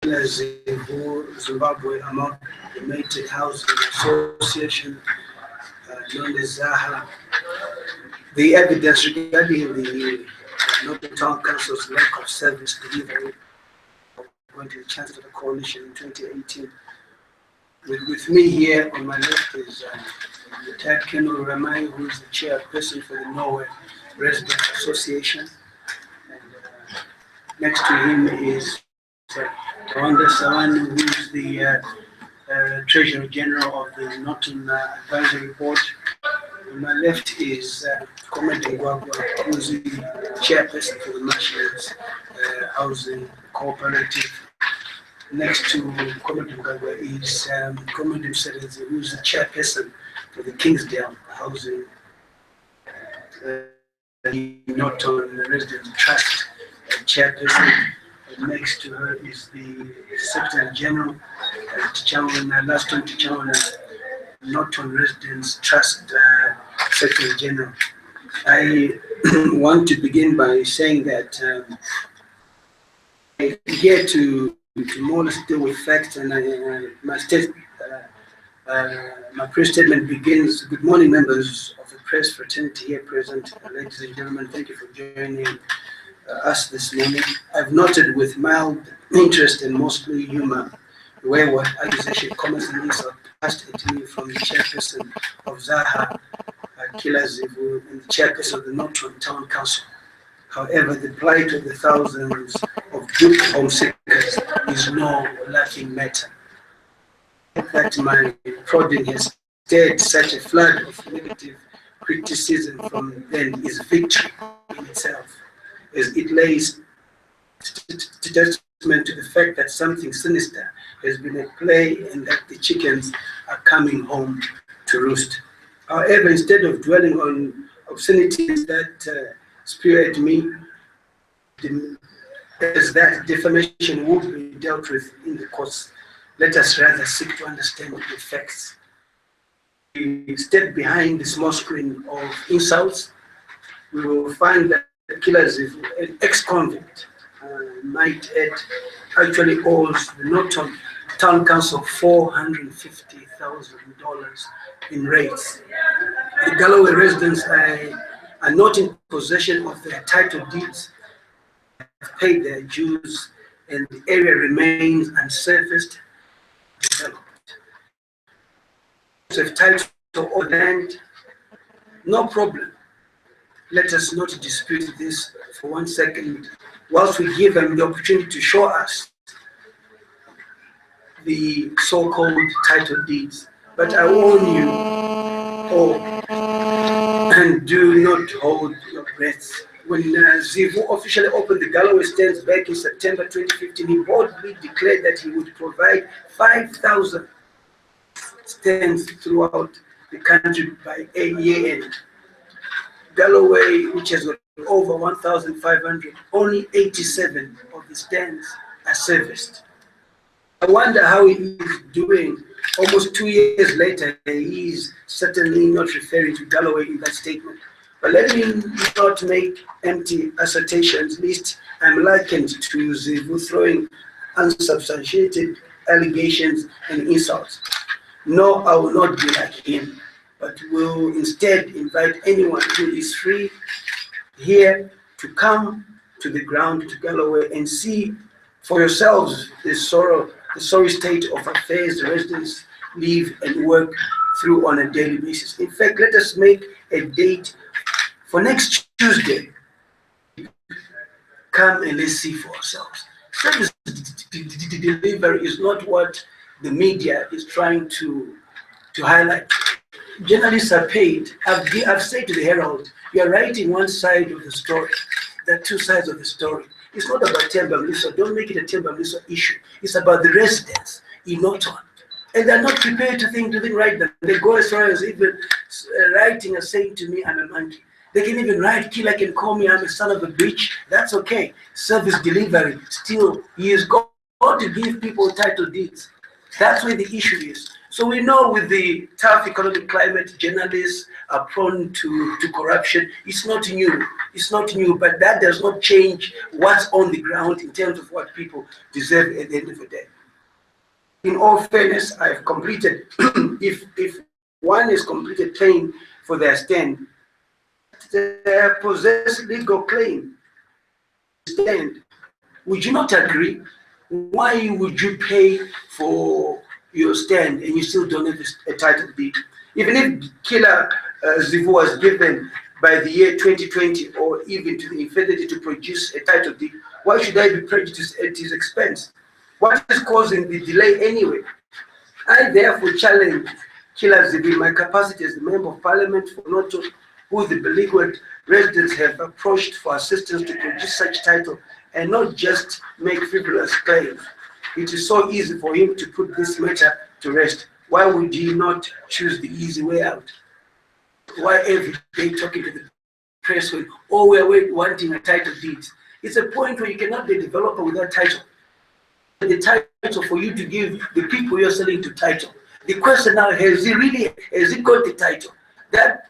Zimbabwe Amalgamated Housing Association, known as ZAHA. The evidence regarding the Northern Town Council's lack of service delivery going to the chances of the coalition in 2018. With me here on my left is retired Colonel Ramai, who is the chairperson for the Norway Residents Association. And next to him is Rwanda Sawani, who is the Treasurer General of the Northern Advisory Board. On my left is Comrade Ngwagwa, who is the chairperson for the Marshlands Housing Cooperative. Next to Comrade Ngwagwa is Comrade Mserenzi, who is the chairperson for the Kingsdale Housing Norton Residents Trust chairperson. Next to her is the Secretary General, Laston Tichawana, Norton Residents Trust Secretary General. I want to begin by saying that I'm here to more or less deal with facts, and my press statement begins. Good morning, members of the press fraternity here present, ladies and gentlemen. Thank you for joining us this morning. I've noted with mild interest and mostly humor the wayward accusation, comments, and insults passed at me from the chairperson of ZAHA, Kila Zivu, and the chairperson of the Northern Town Council. However, the plight of the thousands of good home seekers is no laughing matter. That my prodding has stirred such a flood of negative criticism from them is victory in itself, as it lays testament to the fact that something sinister has been at play and that the chickens are coming home to roost. However, instead of dwelling on obscenities that spew at me, as that defamation would be dealt with in the courts, let us rather seek to understand the facts. We step behind the small screen of insults. We will find that Killers, an ex-convict, might add, actually owes the Northern Town Council $450,000 in rates. The Galloway residents are not in possession of their title deeds, have paid their dues, and the area remains unsurfaced, developed. If title or land, no problem. Let us not dispute this for 1 second, whilst we give them the opportunity to show us the so-called title deeds. But I warn you all, and do not hold your breath. When Zivu officially opened the Galloway stands back in September 2015, he boldly declared that he would provide 5,000 stands throughout the country by a year end. Galloway, which has got over 1,500, only 87 of the stands are serviced. I wonder how he is doing. Almost 2 years later, he is certainly not referring to Galloway in that statement. But let me not make empty assertions, lest I'm likened to Zivu throwing unsubstantiated allegations and insults. No, I will not be like him, but will instead invite anyone who is free here to come to the ground to Galloway and see for yourselves the sorry state of affairs the residents live and work through on a daily basis. In fact, let us make a date for next Tuesday. Come and let's see for ourselves. Service delivery is not what the media is trying to highlight. Journalists are paid. I've said to the Herald, you are writing one side of the story. There are two sides of the story. It's not about Temba Mliswa. Don't make it a Temba Mliswa issue. It's about the residents in Norton. And they're not prepared to think right now. They go as far as even writing and saying to me, I'm a monkey. They can even write, Killer can call me, I'm a son of a bitch. That's okay. Service delivery, still, he is going to give people title deeds. That's where the issue is. So we know with the tough economic climate, journalists are prone to corruption. It's not new. It's not new, but that does not change what's on the ground in terms of what people deserve at the end of the day. In all fairness, I've completed, if one is completed paying for their stand, they possess legal claim. Stand. Would you not agree? Why would you pay for your stand and you still don't have a title deed? Even if Killer Zivu was given by the year 2020 or even to the infidelity to produce a title deed, why should I be prejudiced at his expense? What is causing the delay anyway? I therefore challenge Killer Zivu in my capacity as the Member of Parliament for Noto, who the beleaguered residents have approached for assistance to produce such title and not just make frivolous claims. It is so easy for him to put this matter to rest. Why would he not choose the easy way out? Why every day talking to the press when, oh, we're wanting a title deed? It's a point where you cannot be a developer without title. The title for you to give the people you're selling to title. The question now, has he got the title? That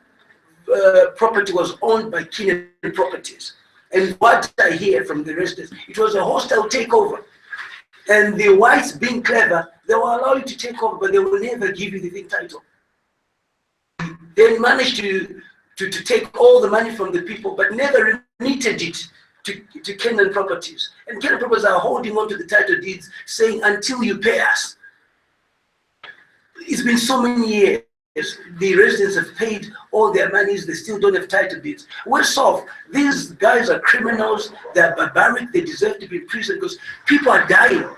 property was owned by Keenan Properties. And what I hear from the residents, it was a hostile takeover. And the whites being clever, they will allow you to take over, but they will never give you the big title. They managed to take all the money from the people, but never remitted it to Kenyan Properties. And Kenyan Properties are holding on to the title deeds, saying, until you pay us. It's been so many years. The residents have paid all their monies, they still don't have title deeds. Worse off, these guys are criminals, they're barbaric, they deserve to be in prison because people are dying.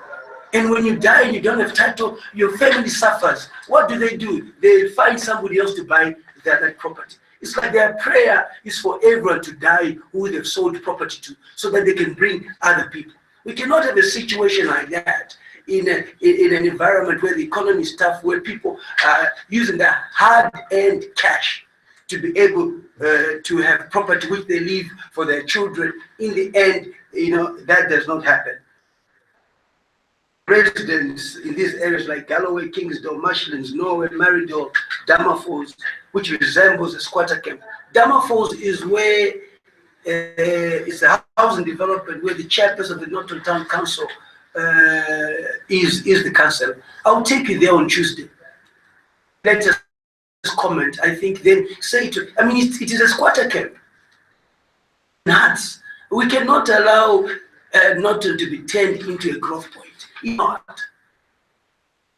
And when you die and you don't have title, your family suffers. What do? They find somebody else to buy that property. It's like their prayer is for everyone to die who they've sold property to so that they can bring other people. We cannot have a situation like that in an environment where the economy is tough, where people are using their hard-earned cash to be able to have property which they leave for their children. In the end, that does not happen. Residents in these areas like Galloway, Kingsdale, Marshlands, Norway, Marydale, Dama Falls, which resembles a squatter camp. Dama Falls is where it's a housing development where the chairperson of the Norton Town Council is the council. I'll take you there on Tuesday. Let us comment. I think then say to, it is a squatter camp. Nuts. We cannot allow Norton to be turned into a growth point. It's not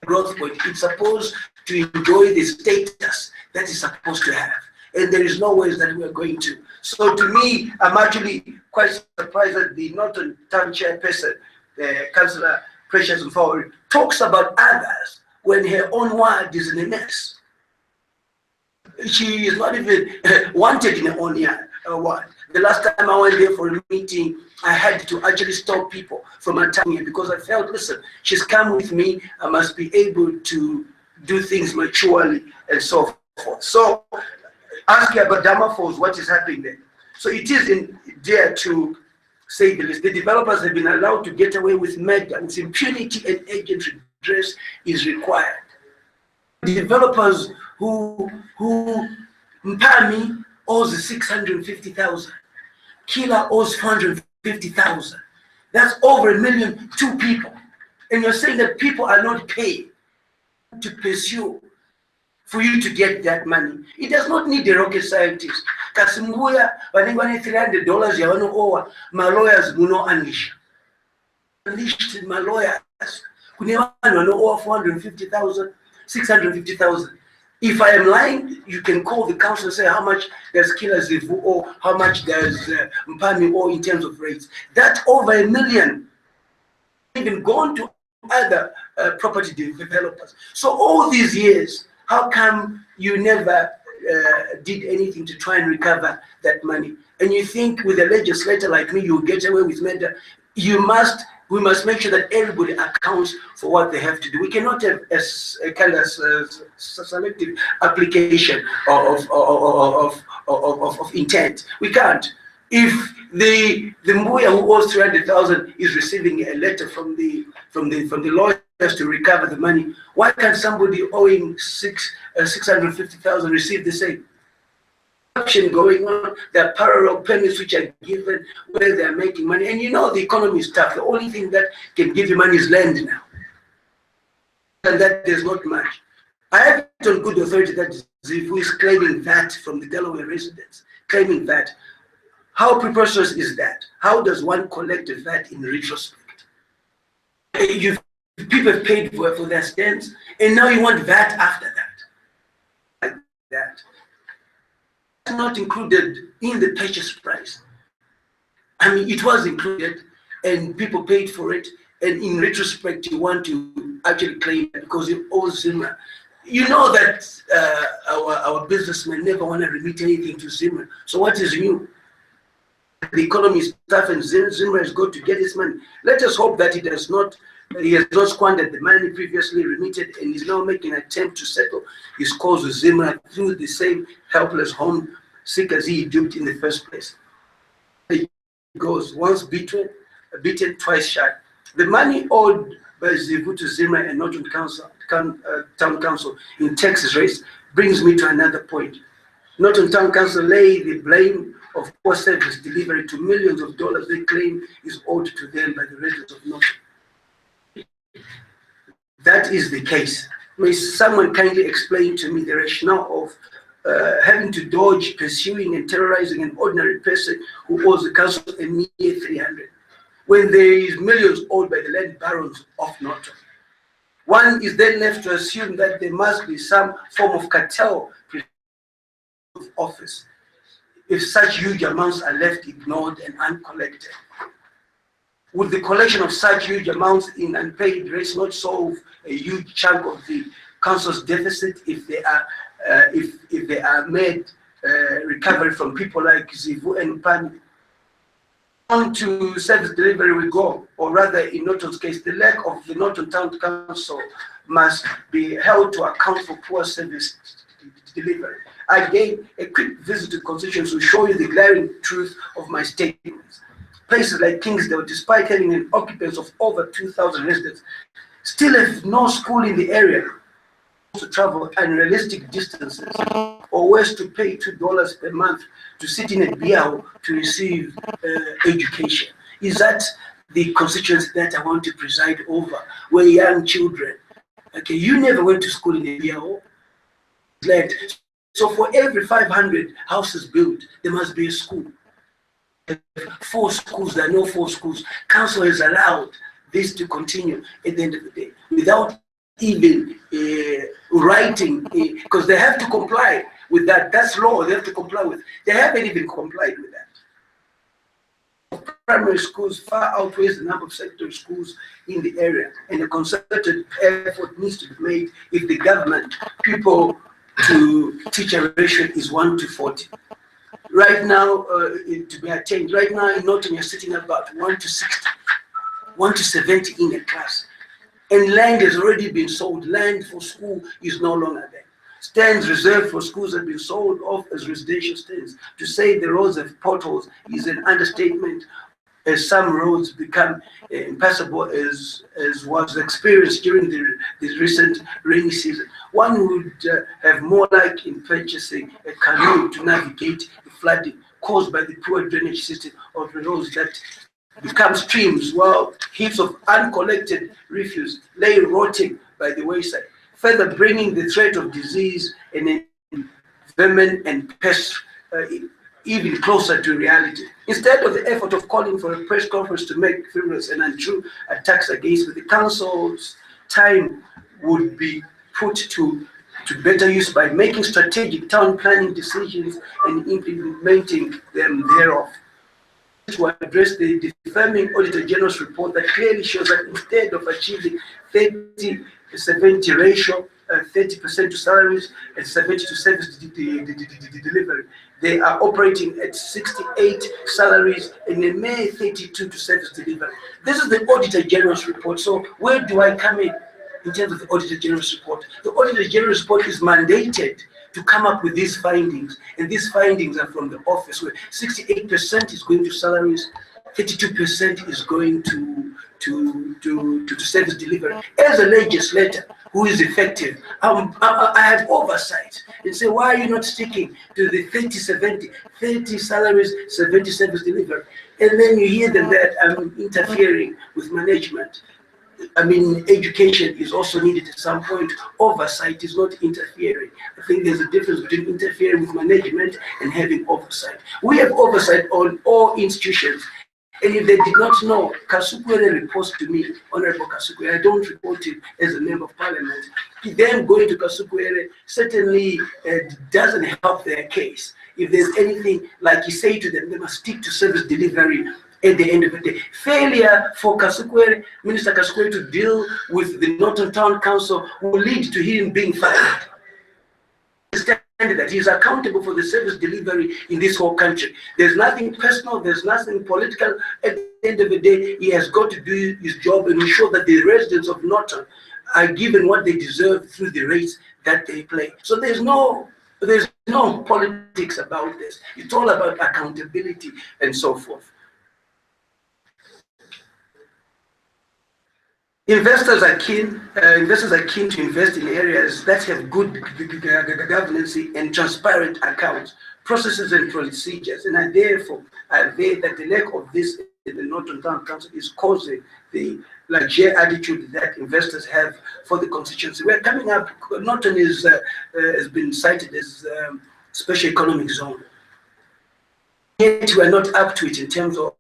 a growth point. It's supposed to enjoy the status that it's supposed to have. And there is no ways that we are going to. So to me, I'm actually quite surprised that the Norton Town chairperson, Councillor Precious Mfawari, talks about others when her own ward is in a mess. She is not even wanted in her own ward. The last time I went there for a meeting, I had to actually stop people from attacking her because I felt, listen, she's come with me, I must be able to do things maturely and so forth. So ask her about Dama Falls, what is happening there. So it is in there to say the least. The developers have been allowed to get away with murder, with impunity, and agent redress is required. Developers who Mpami owes 650,000, Killer owes 450,000. That's over 1 million, 2 people. And you're saying that people are not paid to pursue for you to get that money. It does not need a rocket scientist. Kasimbuya, wanengwane $300 ya wano owa, my lawyers muno unleash. Unleashed my lawyers. Kune wano owa 450,000, 650,000. If I am lying, you can call the council and say how much does Killer Zivu owe, how much does Mpami owe in terms of rates. That's over 1 million. Even gone to other property developers. So all these years, how come you never did anything to try and recover that money? And you think with a legislator like me, you'll get away with murder? We must make sure that everybody accounts for what they have to do. We cannot have a kind of selective application of intent. We can't. If the Mbuya who owes 300,000 is receiving a letter from the lawyer has to recover the money. Why can't somebody owing 650,000 receive the same? Corruption going on. There are parallel permits which are given where they are making money. And you know the economy is tough. The only thing that can give you money is land now. And that there's not much. I have it on good authority that Zivu is claiming that from the Delaware residents, claiming that. How preposterous is that? How does one collect a VAT in retrospect? People have paid for their stands, and now you want VAT after that. Like that. It's not included in the purchase price. I mean, it was included, and people paid for it, and in retrospect, you want to actually claim it because it owes Zimmer. You know that our businessmen never want to remit anything to Zimmer. So what is new? The economy is tough, and Zimmer has got to get his money. Let us hope that he has not squandered the money previously remitted, and is now making an attempt to settle his cause with Zimmer through the same helpless home seekers he duped in the first place. He goes once beaten, twice shy. The money owed by Zivu to Zimmer and Norton Town Council in Texas race brings me to another point. Norton Town Council lay the blame of poor service delivery to millions of dollars they claim is owed to them by the residents of Norton. That is the case. May someone kindly explain to me the rationale of having to dodge, pursuing, and terrorizing an ordinary person who owes the council a mere $300, when there is millions owed by the land barons of Norton. One is then left to assume that there must be some form of cartel office if such huge amounts are left ignored and uncollected. Would the collection of such huge amounts in unpaid rates not solve a huge chunk of the council's deficit if they are made recovery from people like Zivu and Pani? On to service delivery we go, or rather in Norton's case, the lack of the Norton Town Council must be held to account for poor service delivery. Again, a quick visit to constituents will show you the glaring truth of my statements. Places like Kingsdale, despite having an occupants of over 2,000 residents, still have no school in the area, to travel unrealistic distances, or worse, to pay $2 per month to sit in a biao to receive education. Is that the constituency that I want to preside over, where young children, okay, you never went to school in a biao? So for every 500 houses built, there must be a school. 4 schools, there are no 4 schools. Council has allowed this to continue at the end of the day without even writing, because they have to comply with that. That's law, they have to comply with. They haven't even complied with that. Primary schools far outweighs the number of secondary schools in the area, and a concerted effort needs to be made if the government pupil to teacher ratio is 1 to 40. Right now, to be attained, right now in Norton, you're sitting at about 1 to 60, 1 to 70 in a class. And land has already been sold. Land for school is no longer there. Stands reserved for schools have been sold off as residential stands. To say the roads have potholes is an understatement, as some roads become impassable as was experienced during the recent rainy season. One would have more like in purchasing a canoe to navigate the flooding caused by the poor drainage system of the roads that become streams, while heaps of uncollected refuse lay rotting by the wayside, further bringing the threat of disease and vermin and pests even closer to reality. Instead of the effort of calling for a press conference to make frivolous and untrue attacks against the council's time would be put to better use by making strategic town planning decisions and implementing them thereof. To address the defaming Auditor General's report that clearly shows that instead of achieving 30-70 ratio, 30% to salaries and 70 to service delivery, they are operating at 68 salaries and a mere 32 to service delivery. This is the Auditor General's report. So where do I come in terms of the Auditor General's report? The Auditor General's report is mandated to come up with these findings, and these findings are from the office, where 68% is going to salaries, 32% is going to to service delivery. As a legislator who is effective, I have oversight and say, why are you not sticking to the 30 salaries, 70 service delivery? And then you hear them that I'm interfering with management. I mean, education is also needed at some point. Oversight is not interfering. I think there's a difference between interfering with management and having oversight. We have oversight on all institutions. And if they did not know, Kasukwere reports to me, Honorable Kasukwere. I don't report him as a member of parliament. Them going to Kasukwere certainly doesn't help their case. If there's anything, like you say to them, they must stick to service delivery at the end of the day. Failure for Kasukwere, Minister Kasukwere, to deal with the Northern Town Council will lead to him being fired. That he is accountable for the service delivery in this whole country. There's nothing personal, there's nothing political. At the end of the day, he has got to do his job and ensure that the residents of Norton are given what they deserve through the rates that they play. So there's no politics about this. It's all about accountability and so forth. Investors are keen to invest in areas that have good governance and transparent accounts, processes and procedures, and I therefore agree that the lack of this in the Northern Town Council is causing the laissez attitude that investors have for the constituency. We're coming up, Norton has been cited as special economic zone. Yet we're not up to it in terms of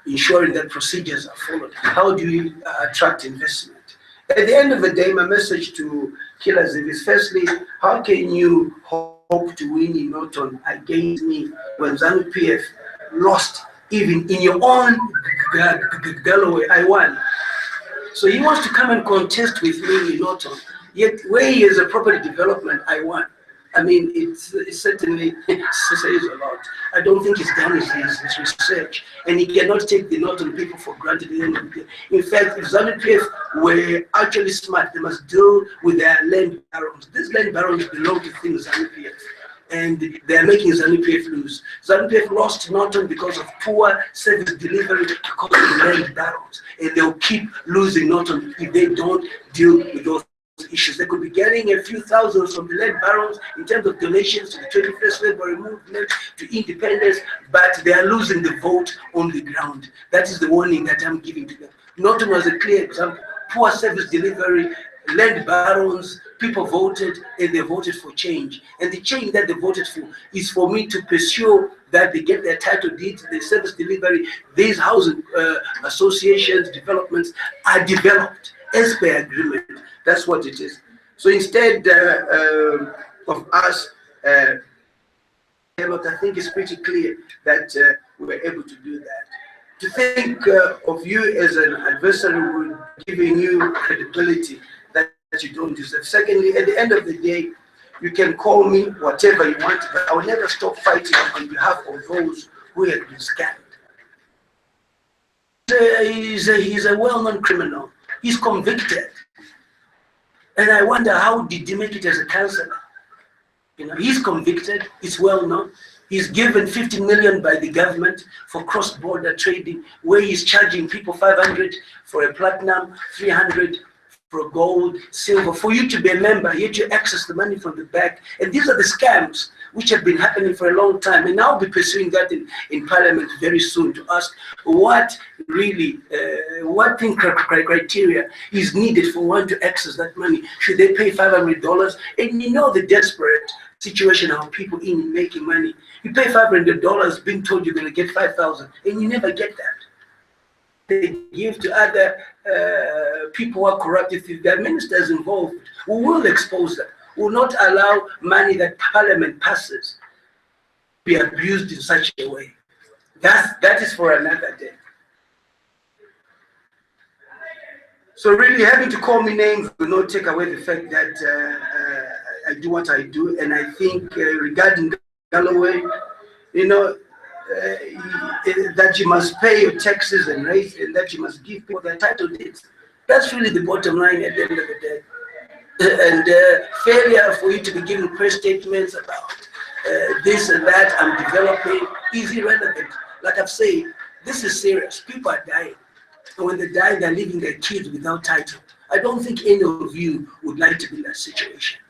ensuring that procedures are followed. How do you attract investment? At the end of the day, my message to Kilaziv is firstly, how can you hope to win in Norton against me when ZANU-PF lost even in your own Galloway? I won. So he wants to come and contest with me in Norton, yet where he has a property development, I won. I mean, it certainly says a lot. I don't think he's done his research, and he cannot take the Northern people for granted at the end of the day. In fact, if ZANU-PF were actually smart, they must deal with their land barons. These land barons belong to things ZANU-PF, and they're making ZANU-PF lose. ZANU-PF lost Norton because of poor service delivery because of the land barons, and they'll keep losing Norton if they don't deal with those issues. They could be getting a few thousands from the land barons in terms of donations to the 21st February movement, to independence, but they are losing the vote on the ground. That is the warning that I'm giving to them. Norton was a clear example. Poor service delivery, land barons, people voted and they voted for change. And the change that they voted for is for me to pursue that they get their title deeds, their service delivery, these housing associations, developments are developed as per agreement. That's what it is. So instead of us, I think it's pretty clear that we were able to do that. To think of you as an adversary would giving you credibility that you don't deserve. Secondly, at the end of the day, you can call me whatever you want, but I will never stop fighting on behalf of those who have been scammed. He's a well-known criminal. He's convicted. And I wonder, how did he make it as a councillor? You know, he's convicted, it's well known. He's given 50 million by the government for cross-border trading, where he's charging people 500 for a platinum, 300 for gold, silver, for you to be a member, yet you access the money from the back. And these are the scams which have been happening for a long time. And I'll be pursuing that in Parliament very soon to ask what really, what criteria is needed for one to access that money. Should they pay $500? And you know the desperate situation how people in making money. You pay $500 being told you're going to get 5,000 and you never get that. They give to other people who are corrupt. If there are ministers involved, we will expose them. We will not allow money that Parliament passes be abused in such a way. That is for another day. So really having to call me names will not take away the fact that I do what I do. And I think regarding Galloway, you know, that you must pay your taxes and rates and that you must give people their title deeds. That's really the bottom line at the end of the day. And failure for you to be giving press statements about this and that I'm developing is irrelevant. Like I've said, this is serious. People are dying. And when they die, they're leaving their kids without title. I don't think any of you would like to be in that situation.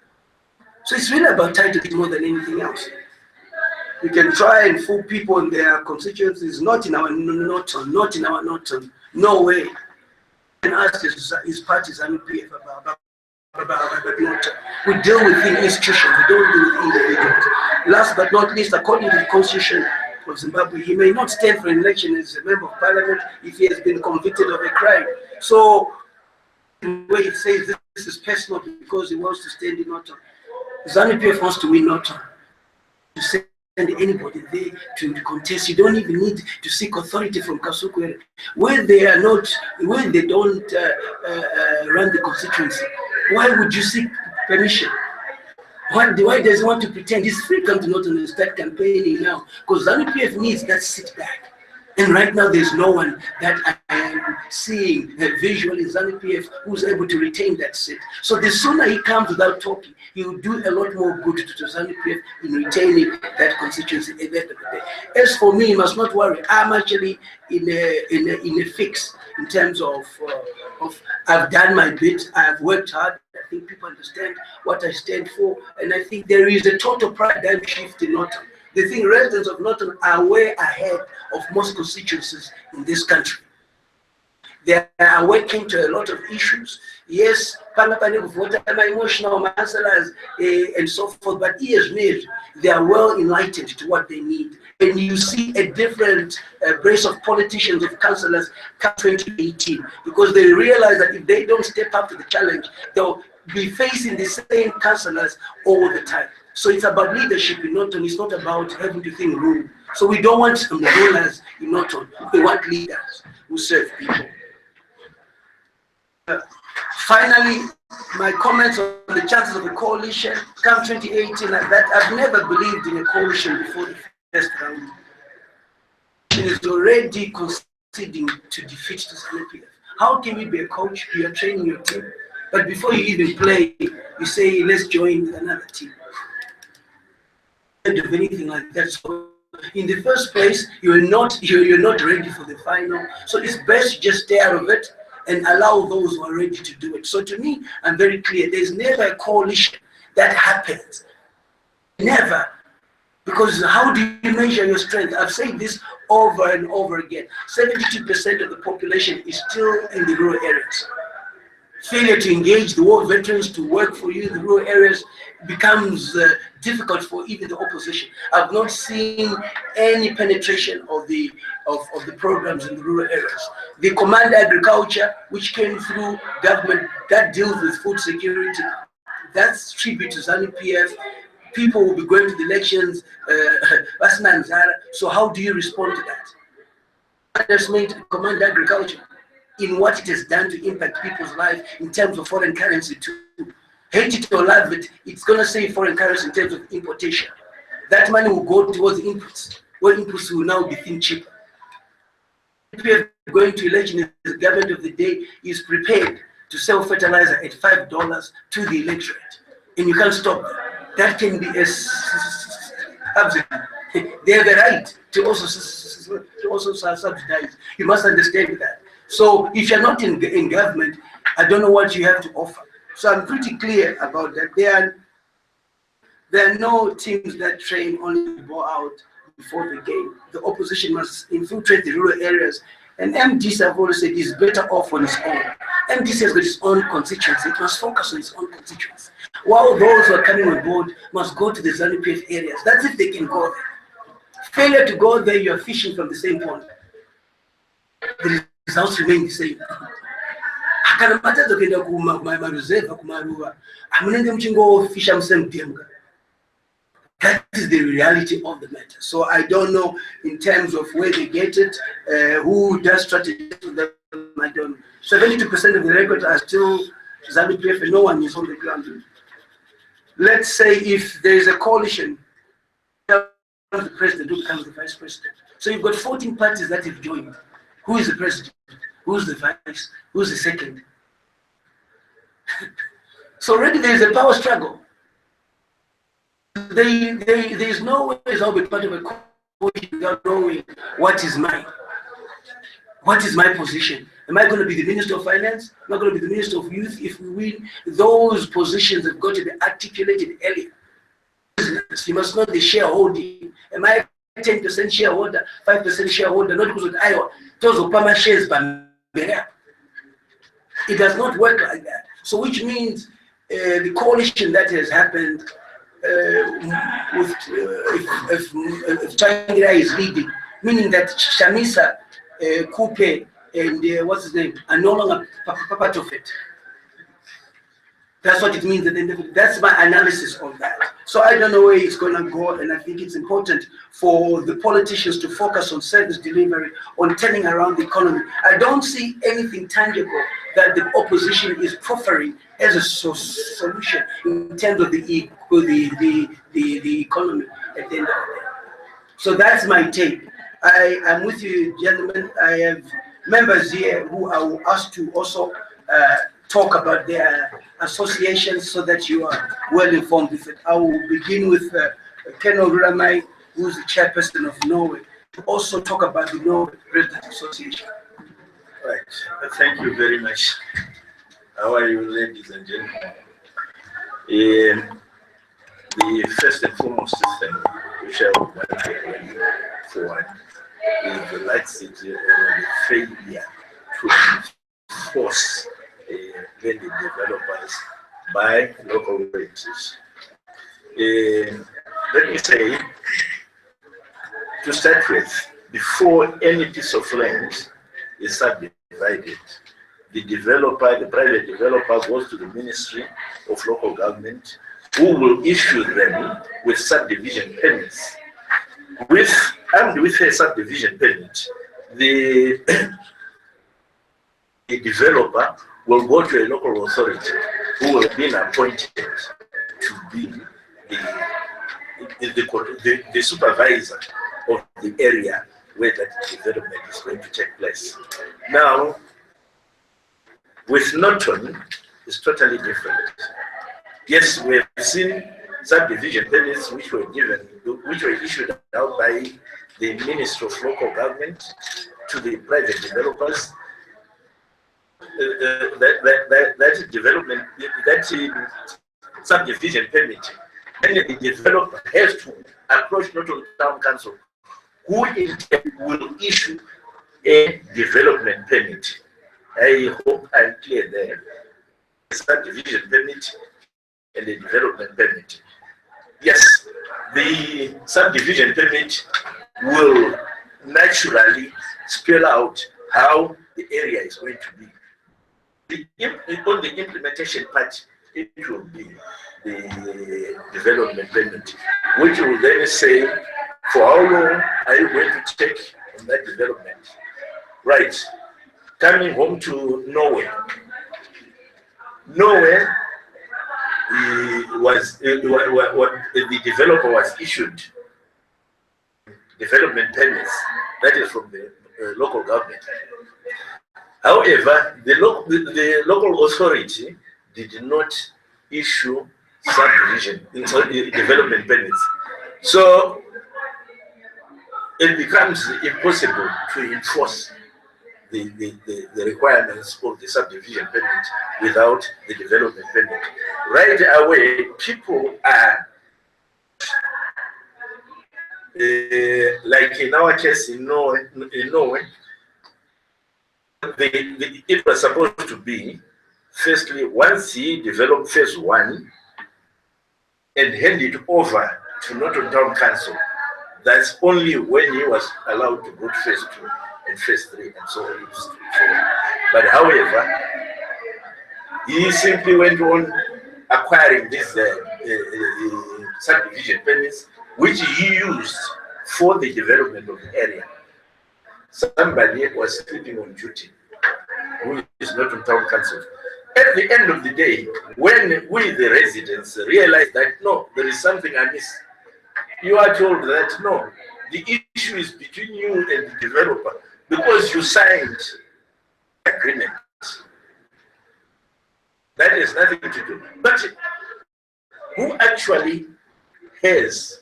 So it's really about title more than anything else. We can try and fool people in their constituencies, not in our Norton, not in our Norton. No way. And ask his parties and PF about we deal with the institutions, we don't deal with individuals. Last but not least, according to the Constitution of Zimbabwe, he may not stand for election as a member of parliament if he has been convicted of a crime. So, the way it says this is personal because he wants to stand in Norton. ZANU-PF wants to win Norton. To send anybody there to contest, you don't even need to seek authority from Kasuku. Where they are not, where they don't run the constituency, why would you seek permission? Why does he want to pretend? He's free to come to Norton and start campaigning now, because ZANU-PF needs that sit back. And right now, there's no one that I am seeing visually ZANU-PF who's able to retain that seat. So the sooner he comes without talking, he will do a lot more good to ZANU-PF in retaining that constituency at the end of the day. As for me, you must not worry. I'm actually in a fix in terms of I've done my bit. I've worked hard. I think people understand what I stand for, and I think there is a total paradigm shift in Norton. The thing, residents of Norton are way ahead of most constituencies in this country. They are working to a lot of issues. Yes, emotional answers and so forth, but they are well enlightened to what they need. And you see a different brace of politicians, of councillors, come 2018, because they realize that if they don't step up to the challenge, they'll be facing the same councillors all the time. So it's about leadership in Norton. It's not about having to think rule. So we don't want some rulers in Norton. We want leaders who serve people. Finally, my comments on the chances of a coalition come 2018. That I've never believed in a coalition before the first round. It is already conceding to defeat the ZANU-PF. How can you be a coach? You are training your team, but before you even play, you say, let's join another team. Of anything like that. So in the first place, you're not ready for the final. So it's best just stay out of it and allow those who are ready to do it. So to me, I'm very clear. There's never a coalition that happens. Never. Because how do you measure your strength? I've said this over and over again. 72% of the population is still in the rural areas. Failure to engage the war veterans to work for you in the rural areas becomes difficult for even the opposition. I've not seen any penetration of the programs in the rural areas. The command agriculture, which came through government, that deals with food security, that's tribute to ZANU-PF. People will be going to the elections, so how do you respond to that? Underestimate command agriculture in what it has done to impact people's life in terms of foreign currency too. Hate it or love it, it's going to save foreign currency in terms of importation. That money will go towards inputs, where inputs will now be thin cheaper. If we are going to election, the government of the day is prepared to sell fertilizer at $5 to the electorate, and you can't stop that. That can be a subsidy. They have the right to also subsidize. You must understand that. So if you're not in government, I don't know what you have to offer. So I'm pretty clear about that. There are no teams that train only to go out before the game. The opposition must infiltrate the rural areas. And MDC, I've always said, is better off on its own. MDC has got its own constituency. It must focus on its own constituency. While those who are coming on board must go to the ZANU-PF areas. That's if they can go there. Failure to go there, you're fishing from the same pond. The results remain the same. That is the reality of the matter. So I don't know in terms of where they get it, who does strategy for them, I don't know. 72% of the records are still ZANU-PF and no one is on the ground. Let's say if there is a coalition, the president, who becomes the vice president. So you've got 14 parties that have joined. Who is the president? Who's the vice? Who's the second? So already there is a power struggle. There is no way I'll be part of a coalition without knowing what is mine. What is my position? Am I going to be the Minister of Finance? Am I going to be the Minister of Youth? If we win, those positions have got to be articulated earlier. You must know the shareholding. Am I 10% shareholder, 5% shareholder, not because of Iowa? Those Obama shares, it does not work like that. So which means the coalition that has happened if China is leading, meaning that Shamisa, Coupe, and what's his name, are no longer part of it. That's what it means. That's my analysis of that. So I don't know where it's going to go, and I think it's important for the politicians to focus on service delivery, on turning around the economy. I don't see anything tangible that the opposition is proffering as a solution in terms of the economy at the end of the day. So that's my take. I am with you, gentlemen. I have members here who I will ask to also talk about their associations so that you are well informed with it. I will begin with Kenno Rulamai, who is the chairperson of Norway, to also talk about the Norway Residents Association. Right. Thank you very much. How are you, ladies and gentlemen? The first and foremost thing which I would like to bring forward is the laxity or the failure to force the developers by local authorities. Let me say, to start with, before any piece of land is subdivided, the private developer goes to the Ministry of Local Government, who will issue them with subdivision permits. Armed with a subdivision permit, the developer will go to a local authority who will be appointed to be the supervisor of the area where that development is going to take place. Now, with Norton, it's totally different. Yes, we have seen subdivision permits which were issued out by the Ministry of Local Government to the private developers. That subdivision permit, then the developer has to approach Norton Town Council, who in turn will issue a development permit. I hope I'm clear there. A subdivision permit and a development permit. Yes, the subdivision permit will naturally spell out how the area is going to be. On the implementation part, it will be the development permit, which will then say, for how long are you going to take on that development? Right. Coming home to Norway. Norway the developer was issued development permits, that is from the local government. However, the local authority did not issue subdivision development permits. So it becomes impossible to enforce the requirements of the subdivision permit without the development permit. Right away, people are, like in our case in Norway, it was supposed to be, firstly, once he developed phase 1 and hand it over to Norton Town Council, that's only when he was allowed to go to phase 2 and phase 3 and so on. But however, he simply went on acquiring these subdivision permits, which he used for the development of the area. Somebody was sleeping on duty, who is not on town council. At the end of the day, when we, the residents, realize that no, there is something amiss, you are told that no, the issue is between you and the developer because you signed agreement. That has nothing to do. But who actually has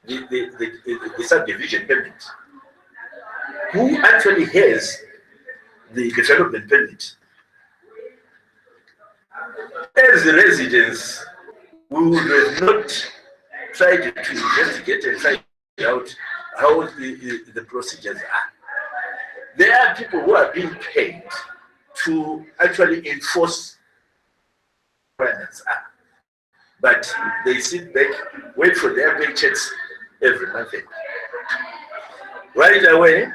the subdivision permit? Who actually has the development permit. As the residents, we would have not tried to investigate and find out how the procedures are. There are people who are being paid to actually enforce requirements, but they sit back, wait for their paychecks every month. Right away,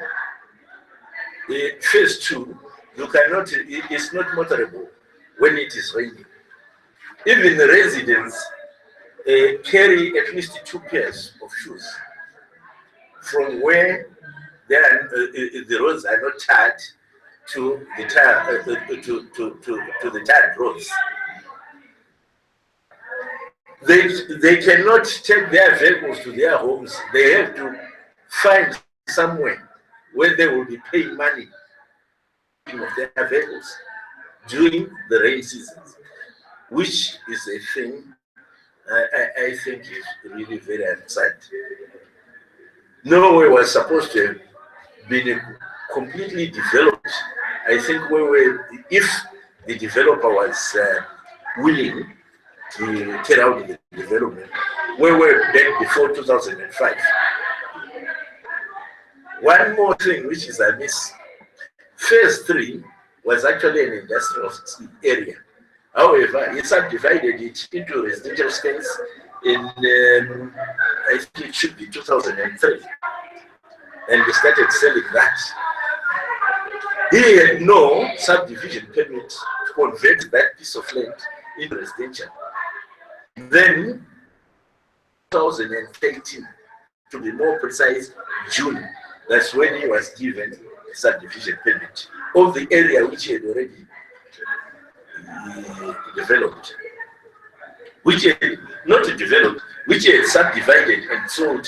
the phase 2, you cannot, it's not motorable when it is raining. Even the residents carry at least 2 pairs of shoes from where the roads are not tarred to the to the tarred roads. They cannot take their vehicles to their homes. They have to find somewhere where they will be paying money of their vehicles during the rain seasons, which is a thing I think is really very upset. Norway was supposed to have been completely developed. I think if the developer was willing to carry out the development, we were back before 2005. One more thing which is amiss. Phase 3 was actually an industrial area. However, he subdivided it into residential space in, I think it should be 2003. And they started selling that. He had no subdivision permit to convert that piece of land into residential. Then, 2013, to be more precise, June, that's when he was given a subdivision permit of the area which he had already developed, which he had not developed, which he had subdivided and sold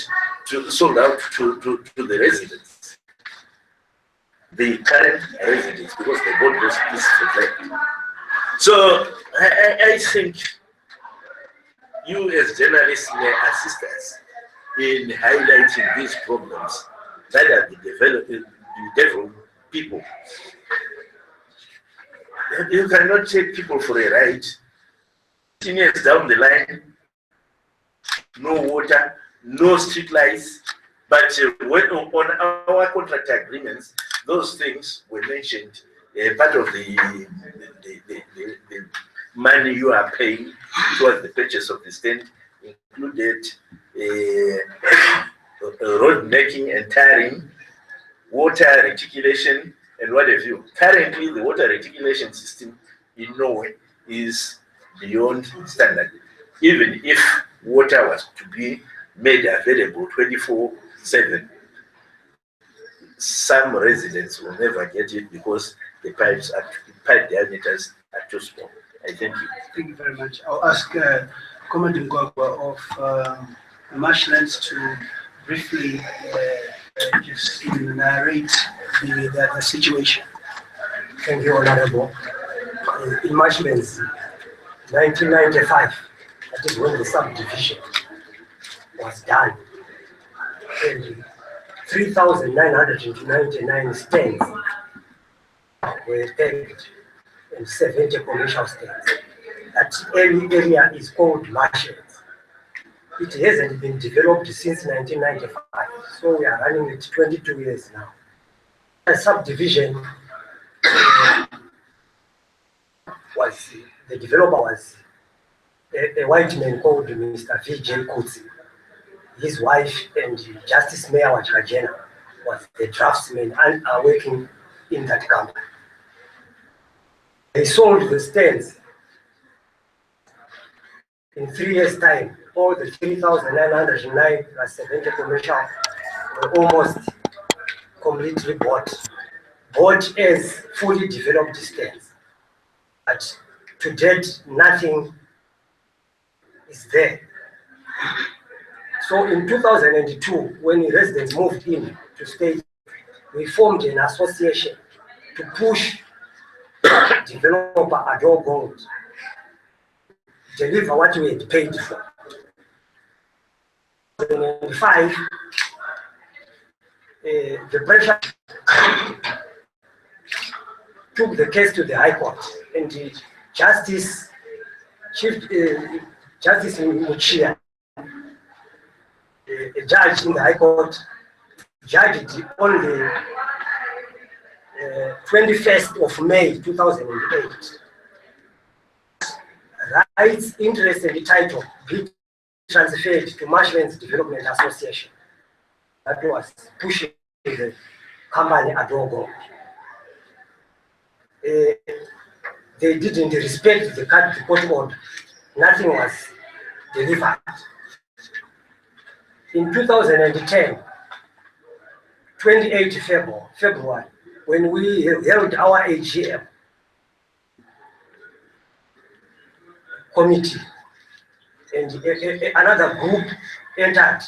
out to the residents, the current residents, because they bought those pieces of land. So I think you as journalists may assist us in highlighting these problems that are the developed people. You cannot take people for a ride. 10 years down the line, no water, no street lights. But when on our contract agreements, those things were mentioned. Part of the money you are paying towards the purchase of the stand included road making and tarring, water reticulation, and what have you. Currently, the water reticulation system in Norway is beyond standard. Even if water was to be made available 24/7, some residents will never get it because the pipe diameters are too small. I thank you. Thank you very much. I'll ask Commandant Gwagwa of Marshlands to briefly just narrate the situation. Thank you, Honorable. In Marshlands, 1995, that is when the subdivision was done. And 3,999 stands were pegged and 70 commercial stands. That area is called Marshlands. It hasn't been developed since 1995, so we are running it 22 years now. The subdivision the developer was a white man called Mr. V.J. Kutsi. His wife and Justice Mayor Wajrajena was the draftsman and are working in that company. They sold the stands. In 3 years' time, all the 3,909 plus 70 commercial were almost completely bought as fully developed stands. But to date, nothing is there. So in 2002, when residents moved in to stay, we formed an association to push developer Adol Gold deliver what we had paid for. In 1995, the pressure took the case to the High Court, and Justice Justice Muchia, a judge in the High Court, judged on the 21st of May 2008. Rights, interest, and title be transferred to Marshlands Development Association that was pushing the company Adogo. They didn't respect the court order. Nothing was delivered. In 2010, 28 February, when we held our AGM committee, and another group entered,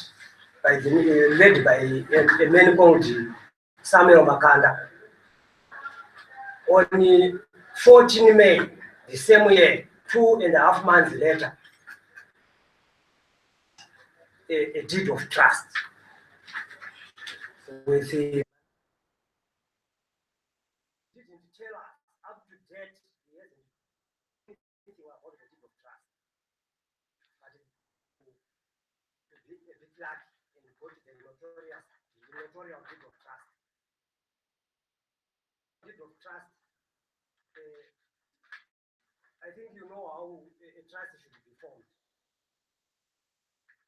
led by a man called Samuel Makanda. On 14 May, the same year, 2.5 months later, a deed of trust with the didn't tell us up to date he hasn't anything about the deed of trust. But to be a bit lucky and go to the notarial deed of trust. Deed of trust, I think you know how a trust should be formed.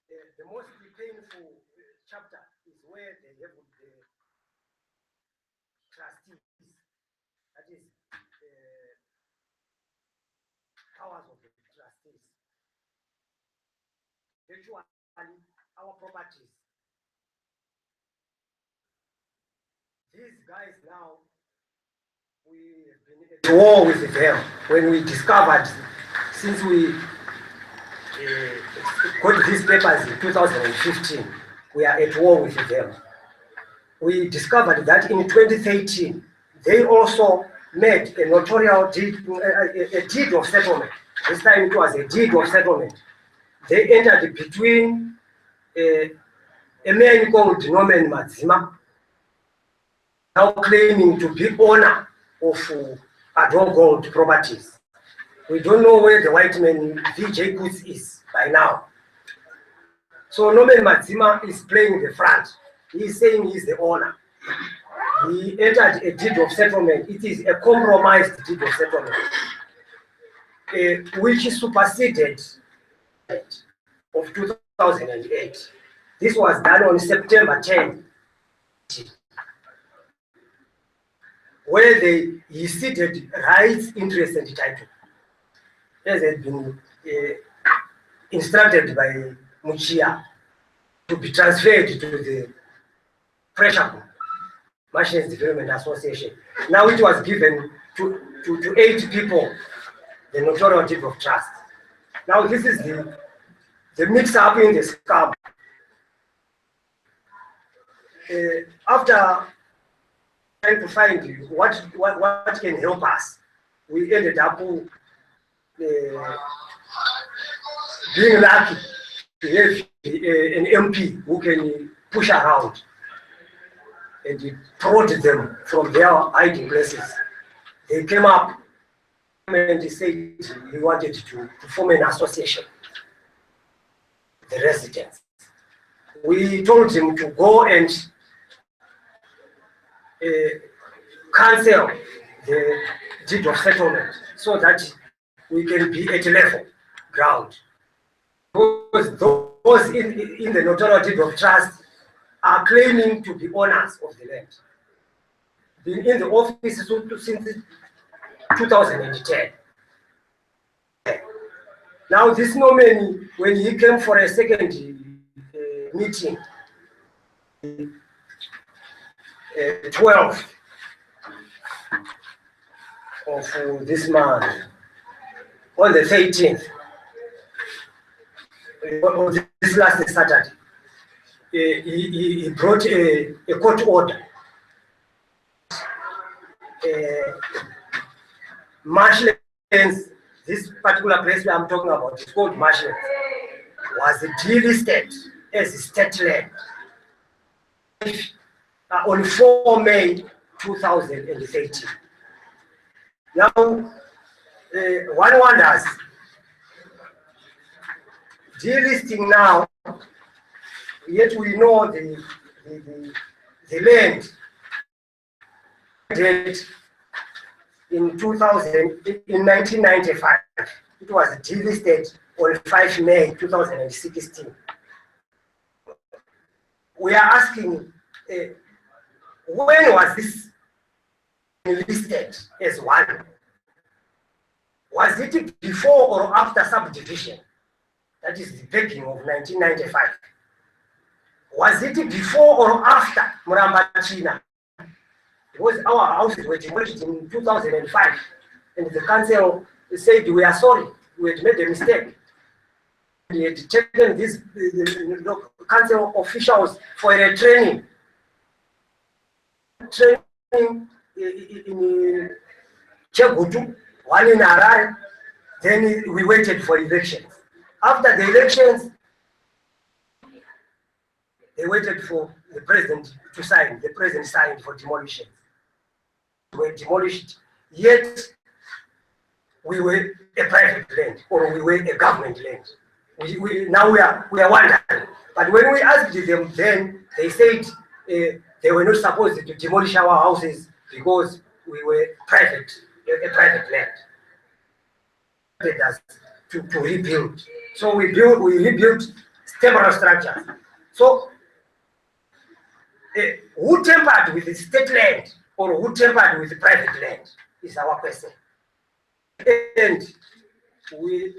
The most painful chapter is where they have the trustees, that is powers of the trustees. Virtually, our properties. These guys now, we have been at war with them when we discovered, since we got these papers in 2015, we are at war with them. We discovered that in 2013, they also made a notarial deed, a deed of settlement. This time it was a deed of settlement. They entered between a man called Norman Mazima, now claiming to be owner of Adon Gold properties. We don't know where the white man VJ Goods is by now. So Norman Mazima is playing the front. He is saying he's the owner. He entered a deed of settlement. It is a compromised deed of settlement, which superseded of 2008. This was done on September 10, where he ceded rights, interest, and title, as had been instructed by Muchia to be transferred to the pressure group, Marshlands Development Association. Now it was given to 8 people, the notarial deed of trust. Now this is the mix-up in the scam. After trying to find what can help us, we ended up being lucky to have an MP who can push around and prod them from their hiding places. They came up and he said he wanted to form an association, the residents. We told him to go and cancel the deed of settlement so that we can be at level ground. Because those in the notarial deed of trust are claiming to be owners of the land. Been in the office since 2010. Now this Norman, when he came for a second meeting, 12th of this month, on the 13th, of this last Saturday, he brought a court order. Marshlands, this particular place where I'm talking about, it's called Marshlands, was delisted as a state land on 4 May 2013. Now, one wonders, delisting now, yet we know the land in 1995. It was delisted on 5 May 2016. We are asking, when was this listed as one? Was it before or after subdivision? That is the beginning of 1995. Was it before or after Muramba China? Because our houses were demolished in 2005, and the council said, we are sorry, we had made a mistake. We had taken these council officials for a training in Chegutu, one in Harare. Then we waited for elections. After the elections, they waited for the president to sign. The president signed for demolition. We were demolished, yet we were a private land, or we were a government land. Now we are wondering. But when we asked them then, they said they were not supposed to demolish our houses because we were private, a private land. Us to rebuild. So we rebuilt temporary structures. So who tampered with the state land or who tampered with the private land is our question. And we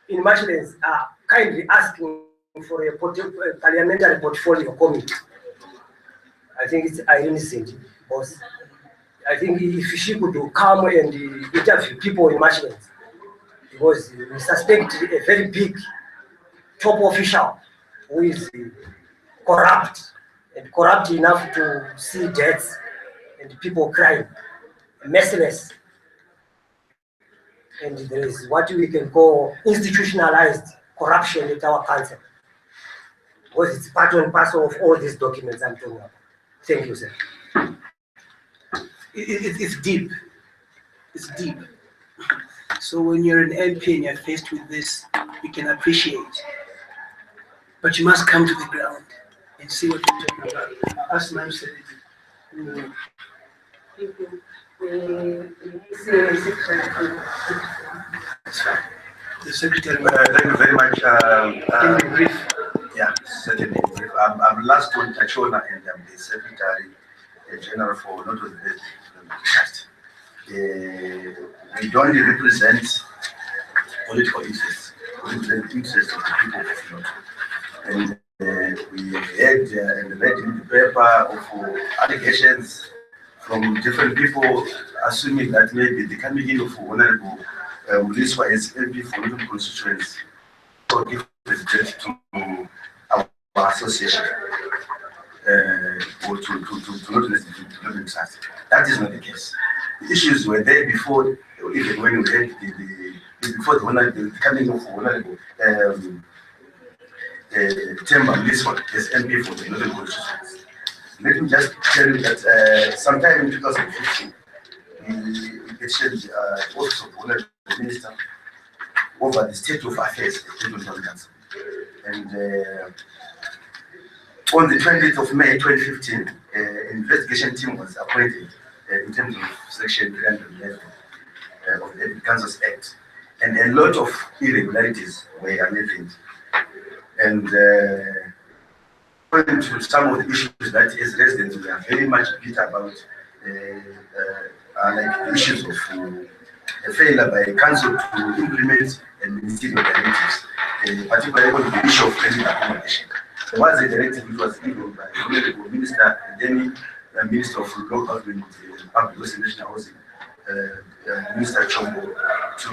in Machines are kindly asking for a parliamentary portfolio committee. I think it's Irene Cindy, boss. I think if she could come and interview people in Machines, because we suspect a very big top official who is corrupt enough to see deaths and people crying, merciless. And there is what we can call institutionalized corruption at our council. Because it's part and parcel of all these documents I'm talking about. Thank you, sir. It's deep. It's deep. So when you're an MP and you're faced with this, you can appreciate. But you must come to the ground and see what you're talking about. Ask my secretary. The secretary. Thank you very much. Can you brief? Yeah, certainly. I'm last one, Tachona, and I'm the Secretary General for North of the Trust. We don't represent political interests. We represent interests of the people of North. And we had and read in the paper of allegations from different people, assuming that maybe the coming in of Honorable Mliswa as MP for Northern constituency or give president to our association or to Northern Trust. That is not the case. The issues were there before, even when we had before the coming of Honorable Temba Mliswa as MP for the Northern constituency. Let me just tell you that sometime in 2015, we petitioned the Office of Honorable Minister over the state of affairs at the Northern Council. And on the 20th of May 2015, an investigation team was appointed in terms of Section 311 of the Kansas Act. And a lot of irregularities were unearthed. And according to some of the issues that as residents we are very much bitter about, like the issues of a failure by council to implement ministerial directives, particularly on the issue of renting accommodation. There was a directive which was given by the Honorable Minister and then Minister of Local Government, Public Works and National Housing, Minister Chombo, to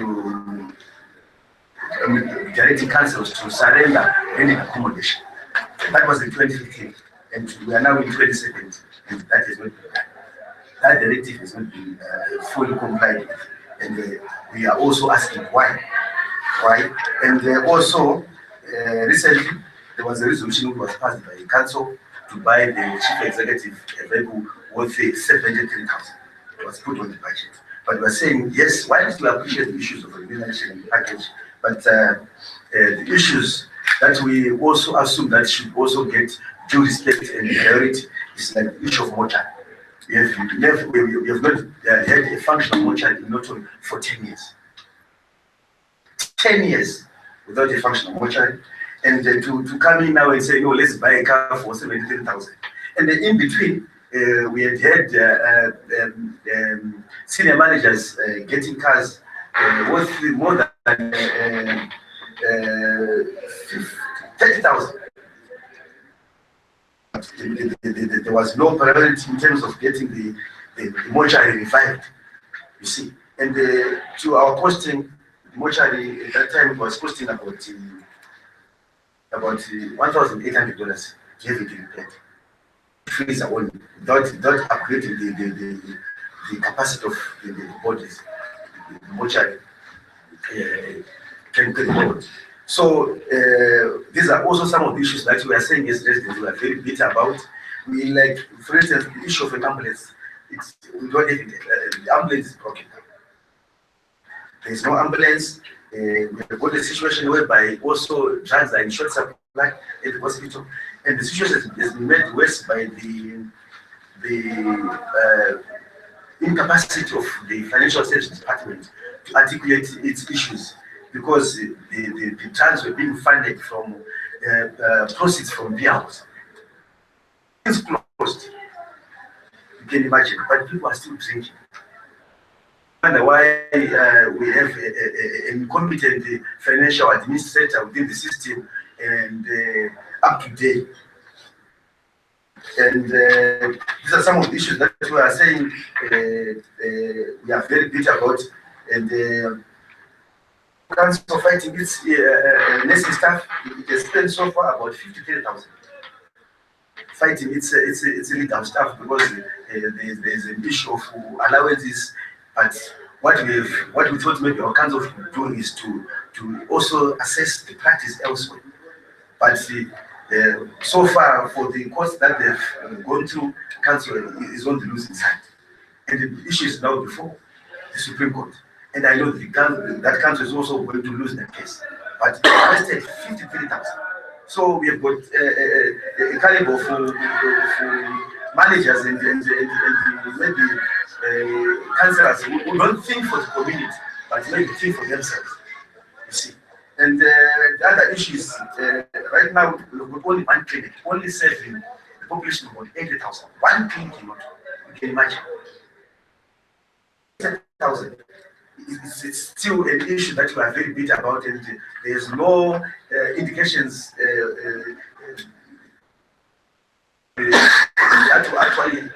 directing councils to surrender renting accommodation. That was in 2015, and we are now in 2017, and that is not that directive has not been fully complied with, and we are also asking why. And also recently there was a resolution which was passed by the council to buy the chief executive a vehicle worth 703,000. It was put on the budget. But we're saying, yes, why do we appreciate the issues of remuneration package? But the issues that we also assume that should also get due respect and priority is like the issue of mortuary. We have not had a functional mortuary in Norton for 10 years. 10 years without a functional mortuary. And to come in now and say, no, let's buy a car for 73,000. And then in between, we had senior managers getting cars worth more than 30,000. There was no priority in terms of getting the mortuary revived, you see. And to our costing, the mortuary at that time was costing about $1,800 to have it repaired. Fees are only without upgrading the capacity of the bodies, the mortuary can forward. So these are also some of the issues that we are saying as residents we are very bitter about. We like, for instance, the issue of an ambulance. We don't have it. The ambulance is broken. There is no ambulance. We have got a situation whereby also drugs are in short supply at the hospital, and the situation has been made worse by the incapacity of the financial services department to articulate its issues, because the drugs were being funded from proceeds from payouts. It's closed. You can imagine, but people are still drinking. Wonder why we have an incompetent financial administrator within the system and up to date. And these are some of the issues that we are saying we are very bitter about. And council fighting its nursing staff, it has spent so far about 53,000 fighting its legal staff, because there's an issue of allowances. But what we thought maybe our council should do is to also assess the practice elsewhere. But so far, for the course that they've gone through, council is on the losing side. And the issue is now before the Supreme Court. And I know that council is also going to lose that case. But they invested 53,000. So we have got a caliber for managers and maybe councillors who don't think for the community, but maybe think for themselves. You see. And the other issue is right now we've got only one clinic, only serving the population of about 80,000. One clinic in Norton, you can imagine. 80,000. It's still an issue that we are very bitter about, and there's no indications that to actually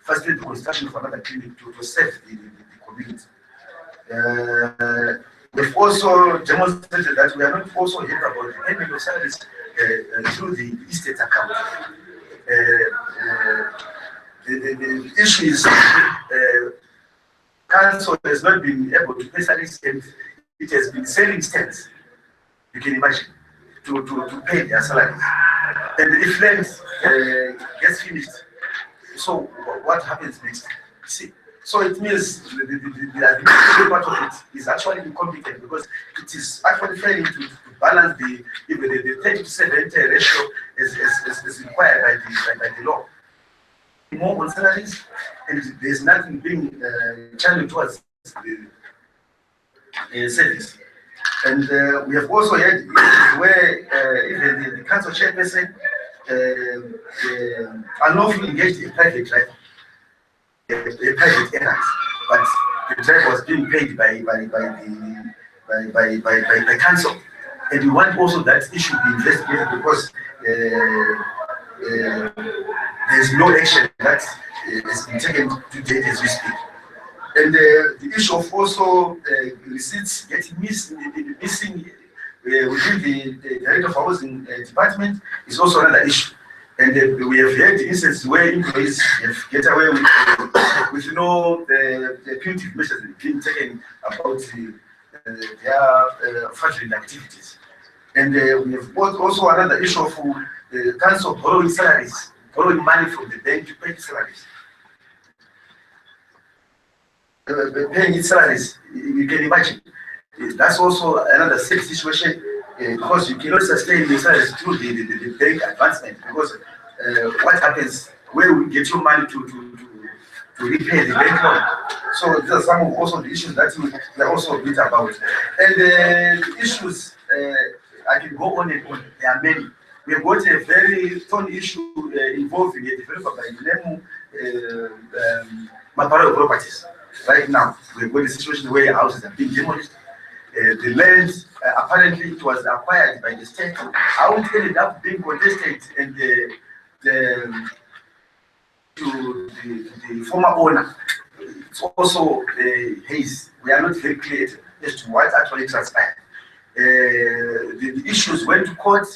facilitate the construction of another clinic to serve the community. We've also demonstrated that we are not also happy about the payment of salaries through the estate account. The issue is council has not been able to pay salaries, and it has been selling stands, you can imagine, to pay their salaries. And if land gets finished, so what happens next? See, so it means the administrative part of it is actually incompetent, because it is actually failing to balance the 30 to 70 ratio as required by the law. More on salaries, and there's nothing being channeled towards the service. And we have also had issues where even the council chairperson unlawfully engaged a private driver, a private errand, but the driver was being paid by council. And we want also that issue be investigated, because there's no action that has been taken to date as we speak. And the issue of also receipts getting missing within the Director of Housing Department is also another issue. And we have had instances where employees have get away with no punitive measures being taken about their fraudulent activities. And we have got also another issue of council borrowing salaries, borrowing money from the bank to pay salaries. paying its salaries. You can imagine. That's also another safe situation because you cannot sustain the salaries through the bank advancement because what happens where we get your money to repay the bank loan. So these are some of also the issues that we are also a bit about. And the issues, I can go on and on, there are many. We have got a very thorny issue involving a developer by the name Maparo Properties. Right now, we've got a situation where houses are being demolished. The land, apparently, it was acquired by the state. How it ended up being contested and to the former owner, it's also haze. We are not very clear as to what actually transpired. The issues went to court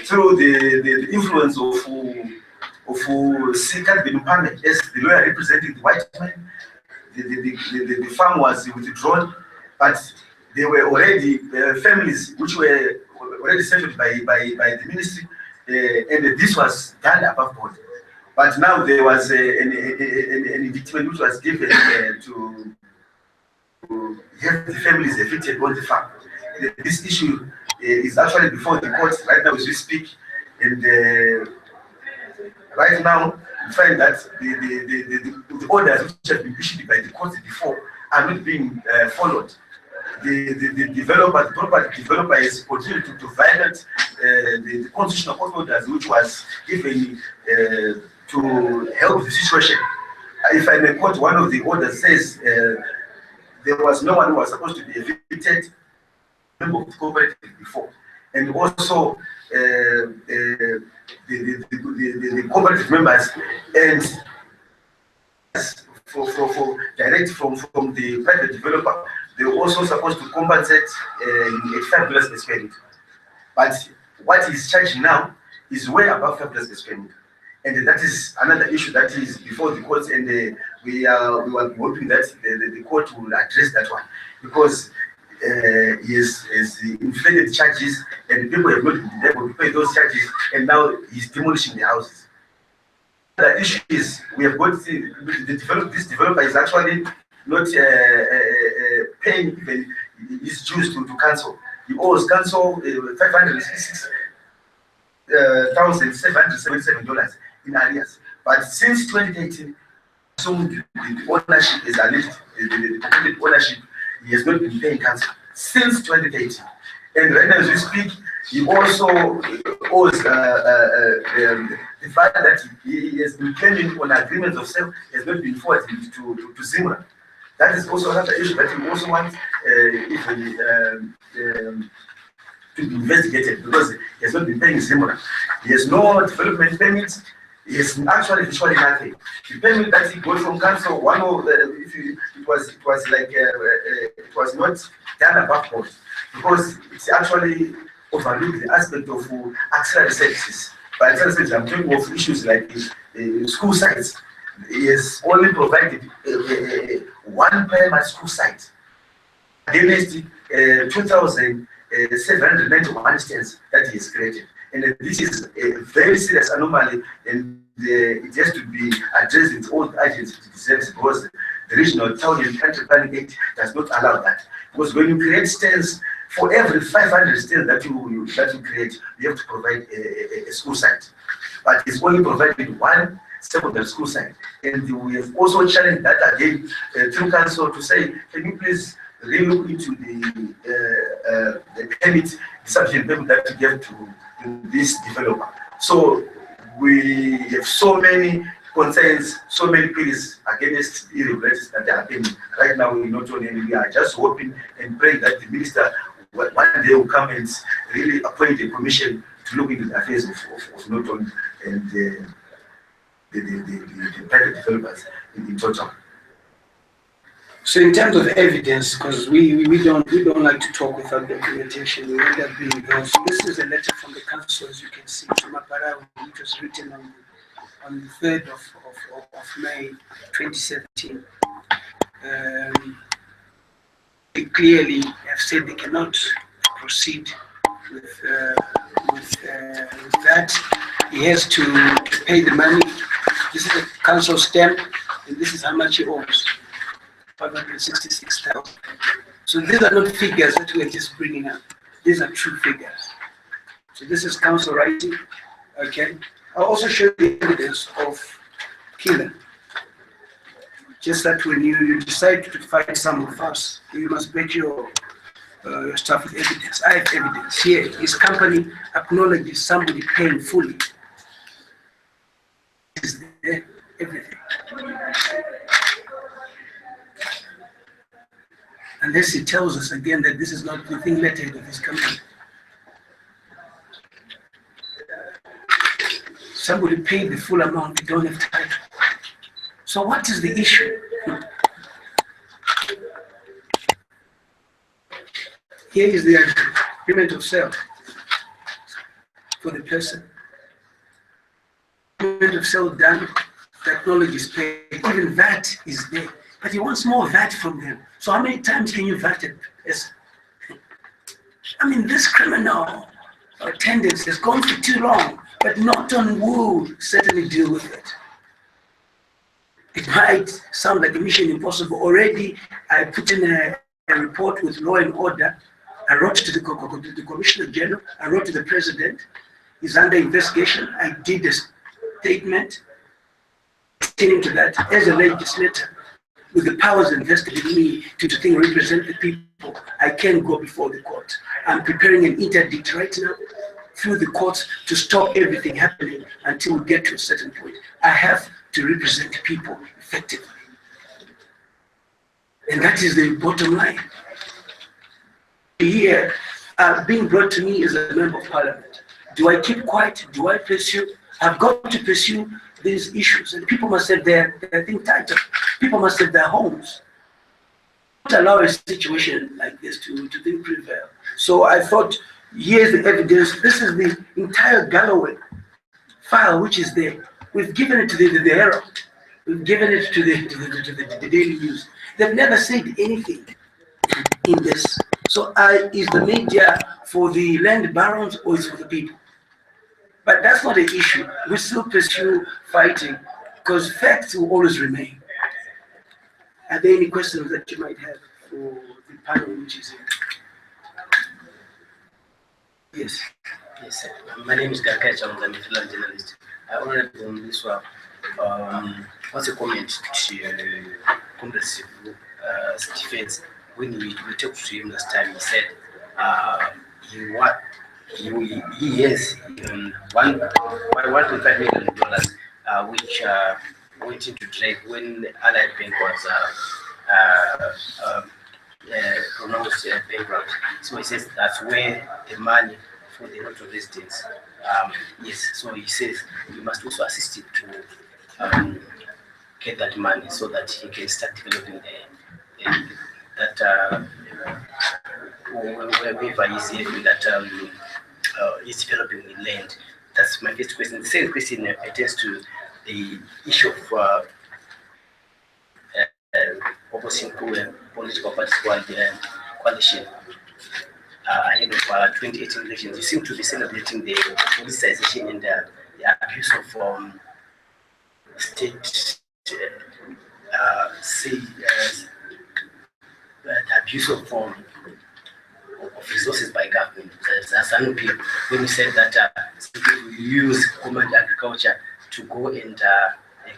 through the influence of Sikat Benupame as the lawyer representing the white man. The farm was withdrawn, but there were already families which were already settled by the ministry, and this was done above board. But now there was an indictment which was given to have the families evicted on the farm. This issue is actually before the court right now as we speak, and right now you find that the orders which have been issued by the court before are not being followed. The developer, the property developer is continuing to violate the constitutional court orders which was given to help the situation. If I may quote, one of the orders says there was no one who was supposed to be evicted member of the cooperative before, and also the cooperative members and for direct from the private developer, they were also supposed to compensate $85 per square meter. But what is charged now is way above $5 per square meter. And that is another issue that is before the courts, and we were hoping that the court will address that one because he has inflated charges and people have not been able to pay those charges, and now he's demolishing the houses. The issue is we have got this developer is actually not paying even his dues to council. He owes council $566,777 in arrears. But since 2018, assumed the ownership is alleged, the ownership, he has not been paying council since 2018. And right now as we speak, he also owes the fact that he has been claiming on agreements of sale has not been forwarded to Zimra. That is also another issue that we also want to be investigated because he has not been paying Zimra. He has no development permits. He has actually virtually nothing. The payment that he got from council, one of it was not done above board because it's actually overlooked the aspect of auxiliary services. By auxiliary services, I'm talking of issues like school sites. He has only provided one primary school site against 2,791 stands that he has created. And this is a very serious anomaly, and it has to be addressed with all the agencies it deserves because the regional town and country planning act does not allow that. Because when you create stands, for every 500 stands that you create, you have to provide a school site. But it's only provided one secondary school site. And we have also challenged that again through council to say, can you please relook into the permit, the sufficient permit that you give to this developer. So we have so many concerns, so many queries against irregularities that are happening. Right now, we not only we are just hoping and praying that the minister one day will come and really appoint a commission to look into the affairs of not only and the private developers in total. So in terms of evidence, because we don't like to talk without documentation, we end up being those. So this is a letter from the council, as you can see, to Mapara, which was written on the 3rd of May 2017. They clearly have said they cannot proceed with that. He has to pay the money. This is a council stamp, and this is how much he owes. 566,000. So these are not figures that we're just bringing up. These are true figures. So this is council writing. Okay. I'll also show you the evidence of killer. Just that when you decide to fight some of us, you must back your stuff with evidence. I have evidence here. His company acknowledges somebody paying fully. Is there everything? Unless he tells us again that this is not the thing lettered of his company. Somebody paid the full amount, they don't have title. So what is the issue? Here is the agreement of sale for the person. Agreement of sale done, the acknowledge is paid, even VAT is there. But he wants more VAT from them. So how many times can you VAT it? Yes. I mean, this criminal attendance has gone for too long, but not on will certainly deal with it. It might sound like a mission impossible. Already, I put in a report with law and order. I wrote to the Commissioner General. I wrote to the President. He's under investigation. I did a statement pertaining to that as a legislator. With the powers invested in me to represent the people, I can go before the court. I'm preparing an interdict right now through the courts to stop everything happening until we get to a certain point. I have to represent the people effectively. And that is the bottom line. Here, being brought to me as a member of parliament. Do I keep quiet? Do I pursue? I've got to pursue these issues, and people must have their thing tighter. People must have their homes. Don't allow a situation like this to prevail. So I thought, here's the evidence. This is the entire Galloway file which is there. We've given it to the Herald. We've given it to the Daily News. They've never said anything in this. So is the media for the land barons or is it for the people? But that's not an issue. We still pursue fighting because facts will always remain. Are there any questions that you might have for the panel which is here? Yes. Yes, sir. My name is Gakacha. I'm a freelance journalist. I wanted to Mliswa. What's a comment to Congress Stevens? When we talked to him last time, he said he has $1.5 million, which went into trade when Allied Bank was pronounced bankrupt. So he says that's where the money for the lot of residents. Yes, so he says we must also assist it to get that money so that he can start developing wherever he's having that he's developing the land. That's my first question. The second question pertains to the issue of opposing political parties coalition ahead of 2018 elections. You seem to be celebrating the politicization and the abuse of state, the abuse of resources by government. As an opinion, when you said that we use command agriculture to go and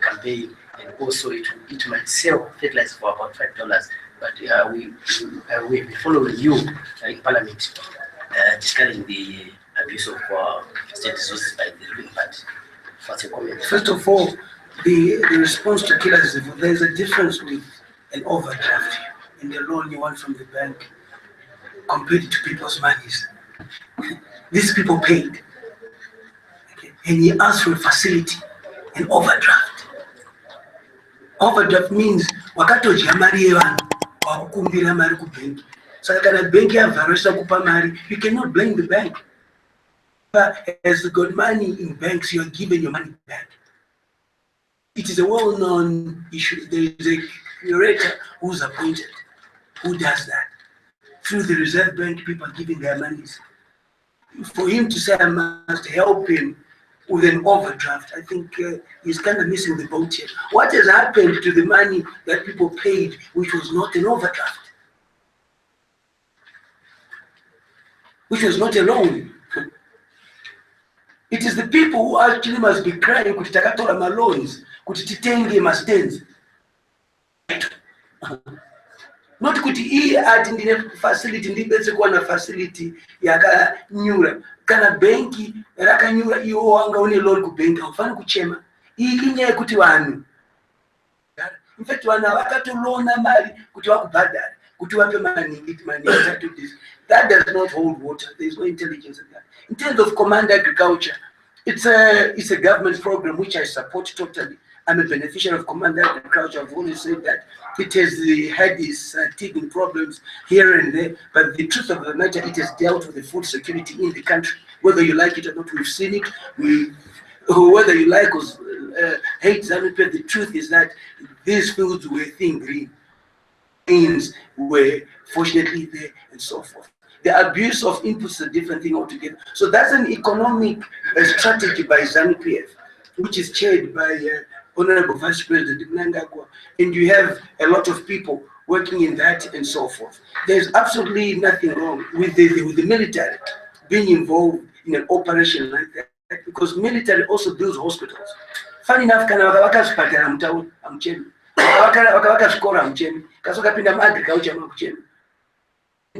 campaign, and also it might sell fertilizer for about $5. But we've been following you in Parliament discussing the abuse of state resources by the ruling party. What's your comment? First of all, the response to killers, there's a difference with an overdraft in the loan you want from the bank compared to people's monies. These people paid. Okay. And he asked for a facility, an overdraft. Overdraft means wakatoja mari yevanhu wakukumbira mari kubank. Saka kana bank yavarisa kupa mari, you cannot blame the bank. But as you got money in banks, you are given your money back. It is a well-known issue. There is a curator who's appointed, who does that. Through the Reserve Bank, people are giving their monies. For him to say I must help him with an overdraft. I think he's kind of missing the boat here. What has happened to the money that people paid, which was not an overdraft, which was not a loan? It is the people who actually must be crying kuti takatora maloans kuti titenge mastands. Not kuti iye ati ndine facility ndibetse kuwana facility yakanyura kana benki rakanyura iwo wanga une loan kubenki aufani kuchema. Iyi inyaya yekuti vanhu in fact vanhu vakatolona mari kuti vakubhadhara kuti vape maningi to this. That does not hold water. There is no intelligence in that. In terms of command agriculture, it's a government program which I support totally. I'm a beneficiary of command agriculture. I've always said that it has had its teething problems here and there, but the truth of the matter, it has dealt with the food security in the country. Whether you like it or not, we've seen it. Whether you like or hate ZANU-PF, the truth is that these fields were thin green. Rains were fortunately there and so forth. The abuse of inputs is a different thing altogether. So that's an economic strategy by ZANU-PF, which is chaired by Honorable Vice President Mnangagwa, and you have a lot of people working in that and so forth. There's absolutely nothing wrong with the military being involved in an operation like that, because military also builds hospitals. Funny enough, kana vakazvipatara mutauni hamuchemi, vakavaka zvikora hamuchemi, kasokapinda muagriculture hamuchemi.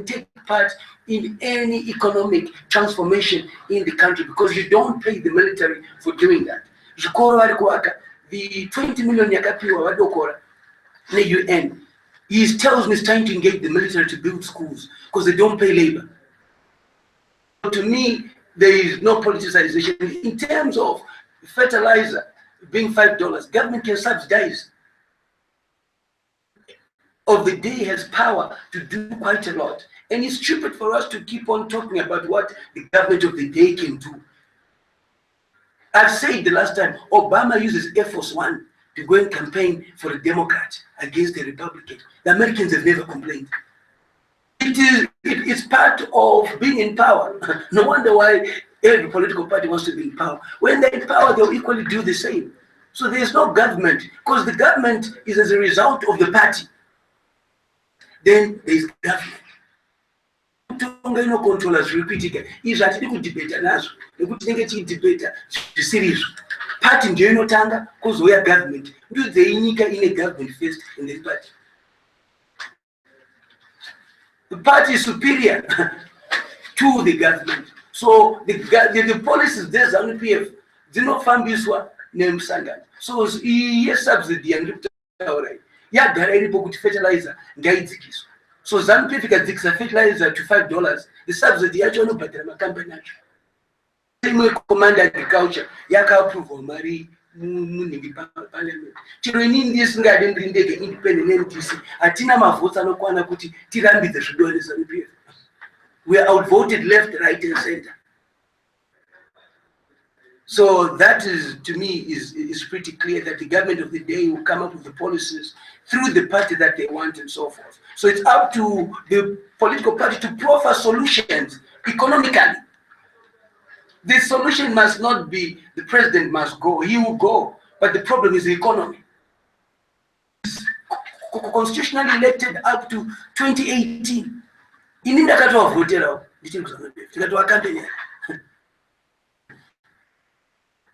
Take part in any economic transformation in the country because you don't pay the military for doing that. Zvikoro vari kuvaka, the 20 million yakapiwa vadokora ne-UN, he tells me he's trying to engage the military to build schools because they don't pay labor. To me, there is no politicization. In terms of fertilizer being $5, government can subsidize. Of the day has power to do quite a lot. And it's stupid for us to keep on talking about what the government of the day can do. I've said the last time, Obama uses Air Force One to go and campaign for a Democrat against a Republican. The Americans have never complained. It's part of being in power. No wonder why every political party wants to be in power. When they're in power, they'll equally do the same. So there's no government, because the government is as a result of the party. Then there is government. Tonga ino controllers repeating izvi hatidi kudhibheta nazvo nekuti tinenge tichidhibheta zvisiri izvo. Party ndiyo inotanga kwozouya government. Ndiudzei nyika ine government first and then party. The party is superior to the government. So the policies there ZANU-PF dzinofambiswa nemusangano. So iye subsidy yandikutaura yagara iripo kuti fertilizer ngaidzikiswa. So ZANU-PF ikadzikisa fertilizer to $5, the subsidy yacho anobhadhara makampani acho. Imwe command agriculture yakaappruvwa mari munhingi parliament. Chero inini ndisingade ndiri ndege independent MDC hatina mavhotsi anokwana kuti tirambidze zvido neZANU-PF. We are outvoted left, right and center. So that is, to me, is pretty clear that the government of the day will come up with the policies through the party that they want and so forth. So it's up to the political party to proffer solutions economically. The solution must not be the president must go, he will go, but the problem is the economy. Constitutionally elected up to 2018. Ini ndakatoa votera ndichiri kuZANU-PF tikatoa campaign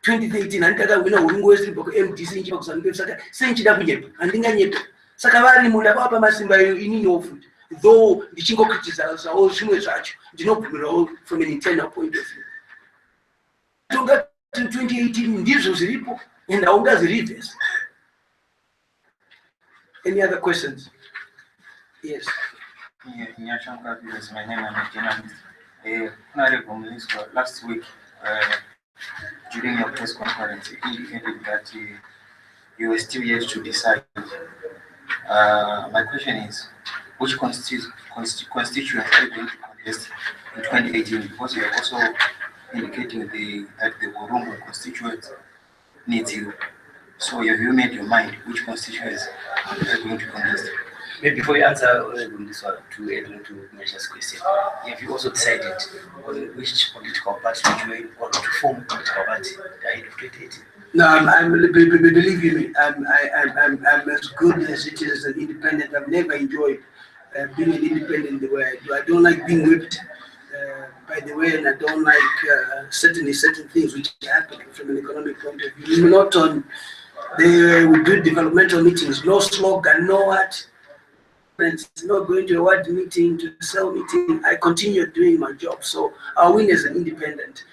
2013 handakawina urungu wesiboko MDC nchipa kuZANU-PF saka senchida kunyepa handinganyepa saka vari munhu akavapa masimba inini ofuti though ndichingokritiza zvawo zvimwe zvacho ndinobvumirawo from an internal point of view. Tonga 2018 ndizvo zviripo and haungazirivhesa. Any other questions? Yes. Is my name and journalist. Honorable Mliswa, last week during your press conference, you indicated that you were still yet to decide. My question is, which constituents are you going to contest in 2018? Because you are also indicating that the Worongo constituent needs you. So have you made your mind which constituents are you going to contest? Maybe before you answer this one to Mliswa's question, have you also decided on which political party to join or to form a political party ahead of 2018? No, believe me, I'm as good as it is as an independent. I've never enjoyed being an independent the way I do. I don't like being whipped by the way, and I don't like certain things which happen from an economic point of view. Not on we do developmental meetings, no slogan, no what. It's not going to a ward meeting, to cell meeting. I continue doing my job. So I'll win as an independent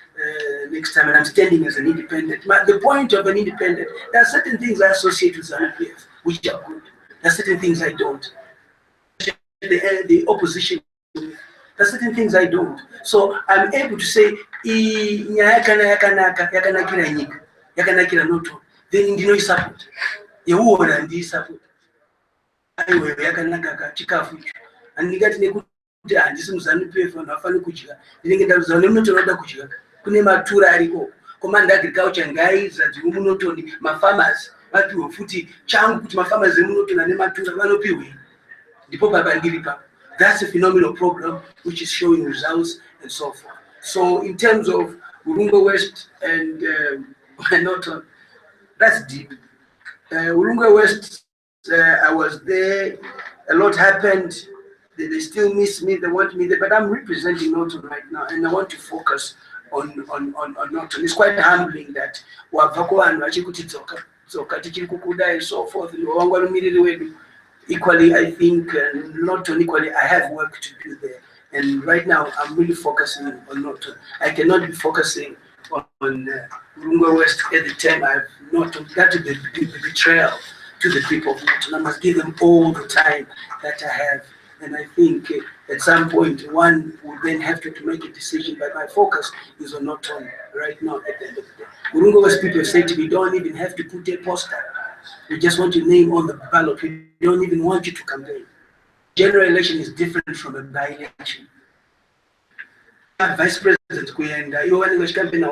next time, and I'm standing as an independent. But the point of an independent, there are certain things I associate with ZANU-PF, which are good. There are certain things I don't. The opposition, there are certain things I don't. So I'm able to say, yakanakira noto, then ndino support. Yewuona ndi support. Aiwe yakanaka chikafu icho. Andingati nekuti handisi muZANU-PF vanhu vafane kudya. Ndinenge ndarudzwa nemunoto vanoda kudya. Kune matura ariko. Command agriculture ngaizadzwe munotoni mafarmers vapiwe futi changu kuti mafarmers emunotoni ane matura vanopiwe. Ndipo baba ndiri pa. That's a phenomenal program which is showing results and so forth. So in terms of Urunga West and Norton, that's deep. Urunga West, I was there. A lot happened. They still miss me. They want me there, but I'm representing Norton right now, and I want to focus on Norton. It's quite humbling that and so forth. Equally, I think Norton equally, I have work to do there. And right now, I'm really focusing on Norton. I cannot be focusing on Urunga West at the time. I've not that to be betrayal to the people of Norton. I must give them all the time that I have. And I think at some point, one will then have to make a decision. But my focus is on Norton right now at the end of the day. Urunga West people say to me, don't even have to put a poster. We just want your name on the ballot. We don't even want you to campaign. General election is different from a by-election. Vice President Kuyenda, you want to campaign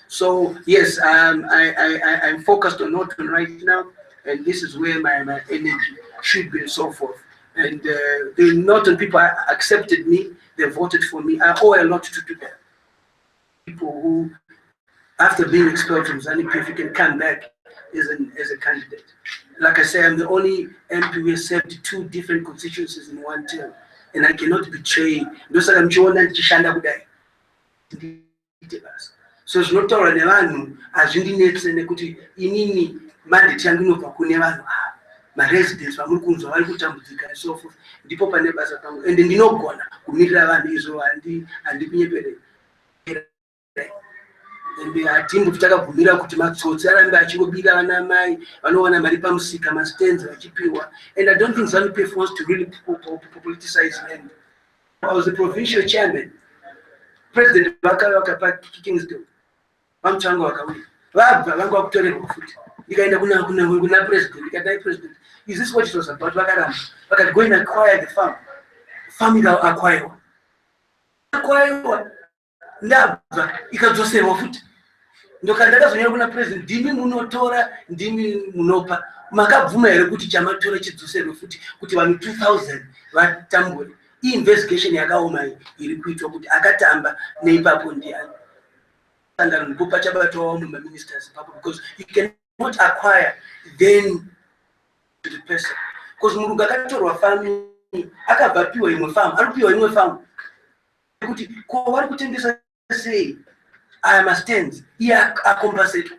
so yes, I'm focused on Norton right now, and this is where my energy should be and so forth. And the Norton people accepted me, they voted for me. I owe a lot to them. People who, after being expelled from ZANU-PF, you can come back as a candidate. Like I say, I'm the only MP who has served 2 different constituencies in 1 term, and I cannot betray. Those are so it's not all around as units and equity inini mandate yangu inobva kune vanhu residents vamukunzwa vari kutambudzika and so forth. Ndipo pane basa pangu and ndinogona kumirira vanhu izvo handipinyeperei. And hatimbo tichakabvumira kuti matsotsi arambe achingobira vana mai vanowana mari pamusika mastenzi vachipiwa. And I don't think ZANU-PF wants to really politicize land. I was the provincial chairman. President vakapa Kingston. Vamchanga vakauya. Vabva vanga vakutorerwa futi. Ndikaenda kuna president. Ndikati president, is this what it was about? Vakaramba. Vakati go and acquire the farm. Farm ikacquirewa. Acquirewa. Ndabva ikadzoserwa futi. Ndoka ndakazonyera kuna president, ndimi munotora, ndimi munopa. Makabvuma here kuti chamatora chidzoserwe futi kuti vanhu 2000 vatambure. Investigation yakaoma iri kuitwa kuti akatamba neipapo ndiani. Sangano ndipo pachabatwa mu ministers papo, because you cannot acquire then to the person. Because munhu akatorwa farm akabvapiwa imwe farm, aripiwa imwe farm. Kuti ko vari kutengesa sei I must stand here compensate.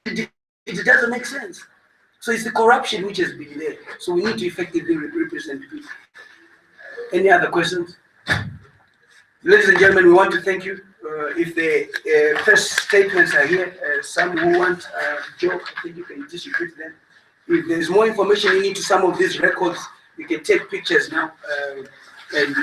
It doesn't make sense. So it's the corruption which has been there. So we need to effectively represent people. Any other questions? Ladies and gentlemen, we want to thank you. If the first statements are here, some who want Joe, I think you can distribute them. If there's more information you need to some of these records, you can take pictures now and